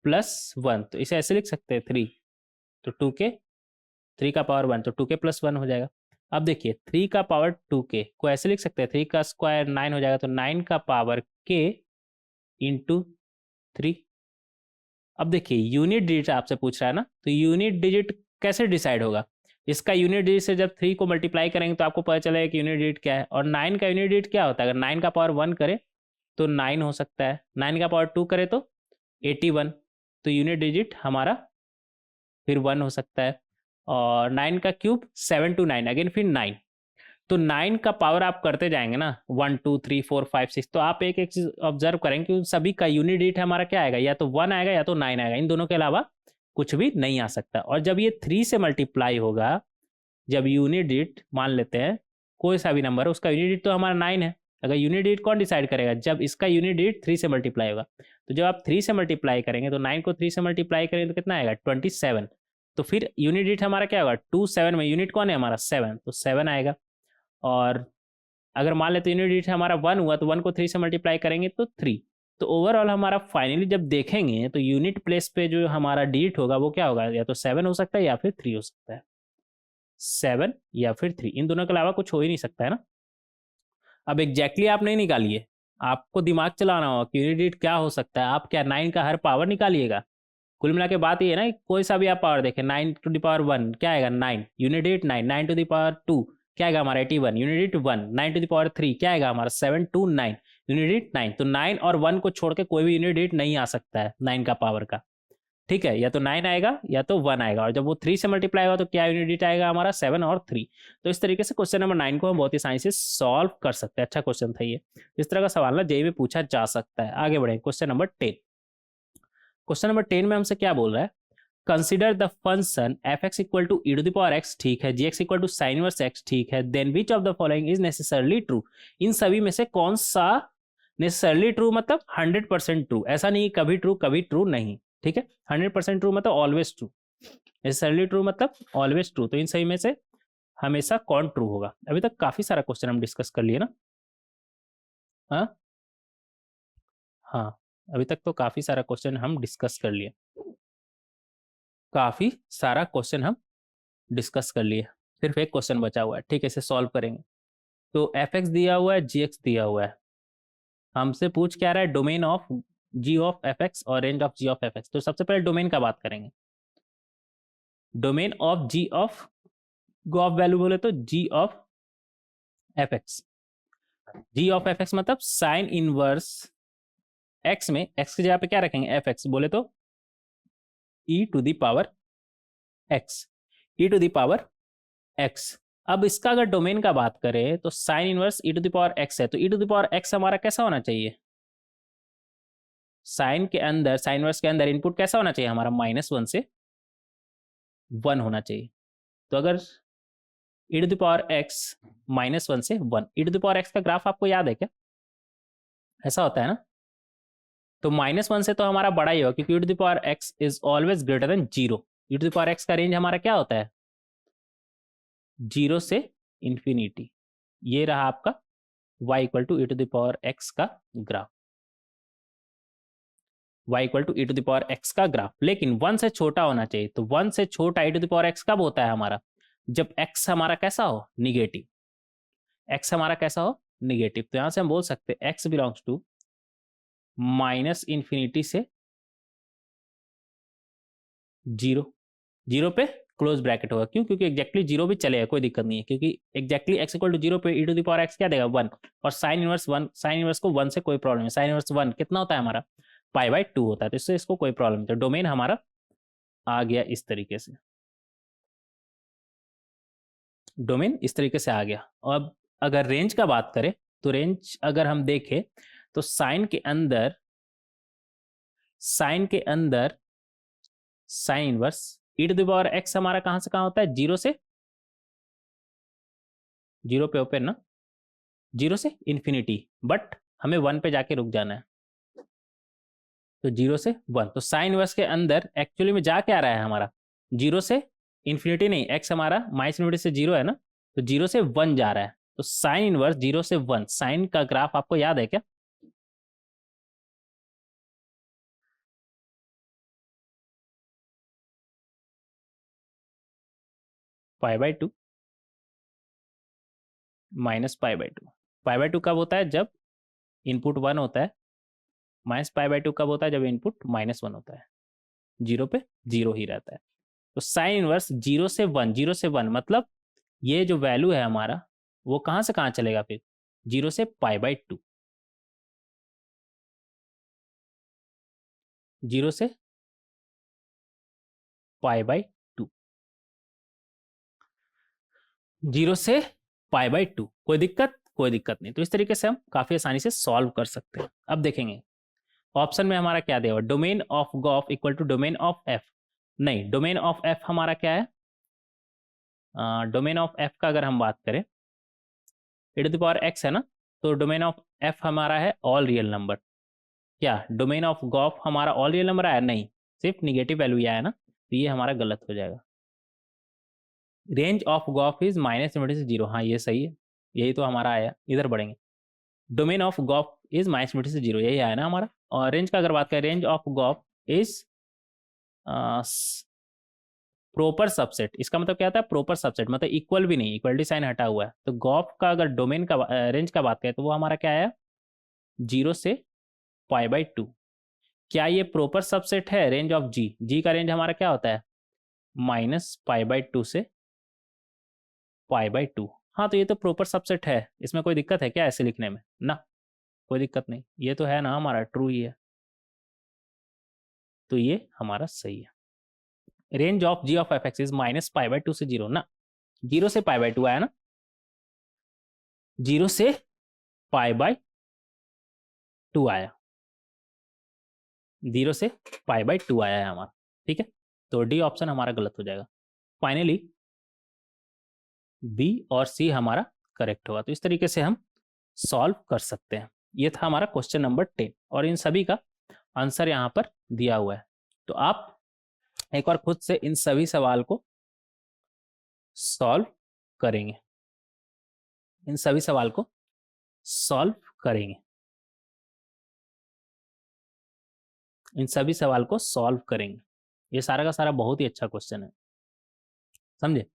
प्लस 1। तो इसे ऐसे लिख सकते हैं 3, तो 2k, 3 का पावर 1 तो 2k प्लस 1 हो जाएगा। अब देखिए 3 का पावर 2k को ऐसे लिख सकते हैं, 3 का स्क्वायर 9 हो जाएगा, तो 9 का पावर k इंटू 3। अब देखिए यूनिट डिजिट आपसे पूछ रहा है ना, तो यूनिट डिजिट कैसे डिसाइड होगा, इसका यूनिट डिजिट से जब 3 को मल्टीप्लाई करेंगे तो आपको पता चलेगा कि यूनिट डिजिट क्या है, और 9 का यूनिट डिजिट क्या होता है? अगर 9 का पावर 1 करे तो 9 हो सकता है, 9 का पावर 2 करे तो 81, तो यूनिट डिजिट हमारा फिर 1 हो सकता है। और 9 का क्यूब 7 to 9 अगेन फिर 9, तो 9 का पावर आप करते जाएंगे ना 1 2 3 4 5 6, तो आप एक एक चीज ऑब्जर्व करेंगे कि उन सभी का यूनिट डिजिट हमारा क्या आएगा, या तो 1 आएगा या तो 9 आएगा, इन दोनों के अलावा कुछ भी नहीं आ सकता। और जब ये 3 से मल्टीप्लाई होगा, जब यूनिट डिजिट मान लेते हैं कोई सा भी नंबर, उसका यूनिट डिजिट तो हमारा 9 है, अगर यूनिट डिजिट कौन डिसाइड करेगा? जब इसका यूनिट डिजिट 3 से मल्टीप्लाई होगा। तो जब आप 3 से मल्टीप्लाई करेंगे तो 9 को 3 से मल्टीप्लाई करेंगे तो कितना आएगा? 27। तो फिर यूनिट डिजिट हमारा क्या होगा? 2 7 में यूनिट कौन है हमारा? 7, तो 7 आएगा। और अगर मान लेते यूनिट डिजिट हमारा 1 हुआ तो 1 को 3 से मल्टीप्लाई करेंगे तो 3। तो ओवरऑल हमारा फाइनली जब देखेंगे तो यूनिट प्लेस पे जो हमारा डिजिट होगा वो क्या होगा? या तो 7 हो सकता है या फिर 3 हो सकता है, 7 या फिर 3, इन दोनों के अलावा कुछ हो ही नहीं सकता है ना। अब एग्जैक्टली आप नहीं निकालिए, आपको दिमाग चलाना होगा कि यूनिट डिजिट क्या हो सकता है। आप क्या 9 का हर पावर निकालिएगा? कुल मिला के बात ये है ना, कोई सा भी आप पावर देखें, 9 टू द पावर 1 क्या आएगा? 9, unit digit 9, 9 to the power 2 क्या आएगा हमारा? 81, unit digit 1, 9 to the power 3 क्या आएगा हमारा? 7 2 9, यूनिट डिजिट 9। तो 9 और 1 को छोड़ के कोई भी यूनिट डिजिट नहीं आ सकता है 9 का पावर का, ठीक है? या तो 9 आएगा या तो 1 आएगा, और जब वो 3 से मल्टीप्लाई होगा तो क्या यूनिट डिजिट आएगा हमारा? 7 और 3। तो इस तरीके से क्वेश्चन नंबर 9 को हम बहुत ही आसानी से सॉल्व कर सकते हैं। अच्छा क्वेश्चन था ये, इस तरह का सवाल ना जेईई में पूछा जा सकता है। आगे बढ़े क्वेश्चन नंबर 10। क्वेश्चन नंबर 10 में हमसे क्या बोल रहा है? Consider the function f x equal to e to the power x, ठीक है, g x equal to sine inverse x, ठीक है, then which of the following is necessarily true? इन सभी में से कौन सा नेसेसरली ट्रू मतलब 100% ट्रू, ऐसा नहीं कभी ट्रू नहीं, ठीक है? 100% ट्रू मतलब ऑलवेज ट्रू, नेसेसरली ट्रू मतलब ऑलवेज ट्रू। तो इन सभी में से हमेशा कौन ट्रू होगा? अभी तक काफी सारा क्वेश्चन हम डिस्कस कर लिए ना। हाँ हाँ, अभी तक तो काफी सारा क्वेश्चन हम डिस्कस कर लिए, काफी सारा क्वेश्चन हम डिस्कस कर लिए। सिर्फ एक क्वेश्चन बचा हुआ है, ठीक है, इसे सॉल्व करेंगे। तो एफ एक्स दिया हुआ है, जी एक्स दिया हुआ है, हमसे पूछ क्या रहा है? Domain of g of f x और range of g of f x. तो सबसे पहले डोमेन का बात करेंगे। Domain of g of go of value बोले तो g of f x, g of f x मतलब साइन इनवर्स एक्स में एक्स की जगह पे क्या रखेंगे? एफ एक्स बोले तो e to the power x, e to the power x. अब इसका अगर डोमेन का बात करें तो sine inverse e to the power x है, तो e to the power x हमारा कैसा होना चाहिए? साइन के अंदर, साइन इनवर्स के अंदर इनपुट कैसा होना चाहिए हमारा? -1 से 1 होना चाहिए। तो अगर ई टू द पावर एक्स -1 से 1, e to the power x का ग्राफ आपको याद है क्या? ऐसा होता है ना। तो -1 से तो हमारा बड़ा ही होगा क्योंकि e to the power x is always greater than 0। E to the power x का रेंज हमारा क्या होता है? 0 से इंफिनिटी। ये रहा आपका y equal to e to the power x का graph, y equal to e to the power x का ग्राफ। लेकिन 1 से छोटा होना चाहिए, तो 1 से छोटा ई टू द पावर एक्स कब होता है हमारा? जब x हमारा कैसा हो? निगेटिव। x हमारा कैसा हो? निगेटिव। तो यहां से हम बोल सकते हैं x बिलोंग्स टू -इंफिनिटी से 0, 0 पे क्लोज ब्रैकेट होगा। क्यों? क्योंकि एग्जैक्टली 0 भी चलेगा, कोई दिक्कत नहीं है, क्योंकि एग्जैक्टली x इक्वल टू 0 पे ई टू द पावर एक्स क्या देगा? 1। और साइन इनवर्स 1, साइन इनवर्स को 1 से कोई प्रॉब्लम नहीं। साइन इनवर्स 1 कितना होता है हमारा? π/2 होता है, तो इससे इसको कोई प्रॉब्लम नहीं। तो डोमेन हमारा आ गया इस तरीके से, डोमेन इस तरीके से आ गया। और अब अगर रेंज का बात करें तो रेंज अगर हम देखें तो साइन के अंदर, साइन के अंदर sine inverse e to the power x हमारा कहां से कहां होता है? 0 से 0 पे ओपन ना, 0 से इंफिनिटी, बट हमें 1 पे जाके रुक जाना है। तो 0 से 1, तो साइन इनवर्स के अंदर एक्चुअली में जा क्या रहा है हमारा? 0 से इंफिनिटी नहीं, एक्स हमारा -इंफिनिटी से 0 है ना, तो 0 से 1 जा रहा है। तो साइन इनवर्स 0 से 1, साइन का ग्राफ आपको याद है क्या? π/2 -π/2। π/2 कब होता है? जब इनपुट 1 होता है। -π/2 कब होता है? जब इनपुट -1 होता है। 0 पे 0 ही रहता है। तो साइन इनवर्स 0 से 1, 0 से 1 मतलब ये जो वैल्यू है हमारा वो कहां से कहां चलेगा फिर 0 से π/2, 0 से π/2, 0 से π/2। कोई दिक्कत? कोई दिक्कत नहीं। तो इस तरीके से हम काफी आसानी से सॉल्व कर सकते हैं। अब देखेंगे ऑप्शन में हमारा क्या दिया हुआ, domain of gof equal to domain of f. नहीं, डोमेन ऑफ एफ हमारा क्या है, डोमेन ऑफ एफ का अगर हम बात करें e⁻x है ना, तो डोमेन ऑफ एफ हमारा है ऑल रियल नंबर। क्या डोमेन ऑफ गॉफ हमारा ऑल रियल नंबर आया? नहीं, सिर्फ निगेटिव वैल्यू आया ना, तो ये हमारा गलत हो जाएगा। रेंज ऑफ गॉफ इज -∞ से 0, हाँ ये सही है, यही तो हमारा आया। इधर बढ़ेंगे, डोमेन ऑफ गॉफ इज -∞ से 0, यही आया ना हमारा। और रेंज का अगर बात करें, range of Gauff is proper subset. इसका मतलब क्या होता है प्रॉपर सबसेट, मतलब इक्वल भी नहीं, इक्वलिटी साइन हटा हुआ है। तो गॉफ का अगर डोमेन का रेंज का बात करें तो वो हमारा क्या है 0 से π/2। क्या ये प्रॉपर सबसेट है? रेंज ऑफ जी, जी का रेंज हमारा क्या होता है -π/2 से π/2। हाँ तो ये तो प्रॉपर सबसेट है, इसमें कोई दिक्कत है क्या ऐसे लिखने में? ना, कोई दिक्कत नहीं, ये तो है ना हमारा ट्रू ही है, तो ये हमारा सही है। Range of g of f x is -π/2 से 0 ना, 0 से π/2 आया ना, 0 से π/2 आया, 0 से π/2 आया है हमारा, ठीक है। तो डी ऑप्शन हमारा गलत हो जाएगा। फाइनली बी और सी हमारा करेक्ट होगा। तो इस तरीके से हम सॉल्व कर सकते हैं। ये था हमारा क्वेश्चन नंबर 10 और इन सभी का आंसर यहाँ पर दिया हुआ है। तो आप एक बार खुद से इन सभी सवाल को सॉल्व करेंगे, इन सभी सवाल को सॉल्व करेंगे, इन सभी सवाल को सॉल्व करेंगे। ये सारा का सारा बहुत ही अच्छा क्वेश्चन है, समझे।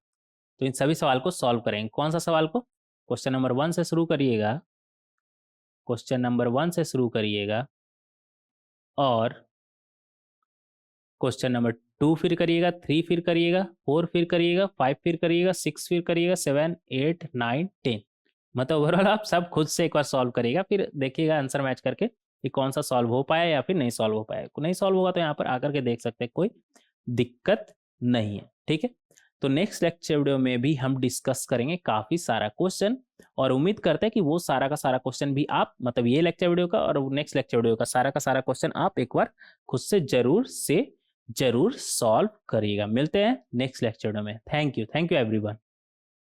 तो इन सभी सवाल को सॉल्व करेंगे। कौन सा सवाल को? क्वेश्चन नंबर 1 से शुरू करिएगा, क्वेश्चन नंबर 1 से शुरू करिएगा और क्वेश्चन नंबर 2 फिर करिएगा, 3 फिर करिएगा, 4 फिर करिएगा, 5 फिर करिएगा, 6 फिर करिएगा, 7, 8, 9, 10। मतलब ओवरऑल आप सब खुद से एक बार सॉल्व करिएगा, फिर देखिएगा आंसर मैच करके कि कौन सा सॉल्व हो पाया या फिर नहीं सॉल्व हो पाया। नहीं सॉल्व होगा तो यहाँ पर आकर के देख सकते हैं, कोई दिक्कत नहीं है, ठीक है। तो नेक्स्ट लेक्चर वीडियो में भी हम डिस्कस करेंगे काफी सारा क्वेश्चन और उम्मीद करते हैं कि वो सारा का सारा क्वेश्चन भी आप, मतलब ये लेक्चर वीडियो का और नेक्स्ट लेक्चर वीडियो का सारा क्वेश्चन आप एक बार खुद से जरूर सॉल्व करिएगा। मिलते हैं नेक्स्ट लेक्चर में। Thank you everyone.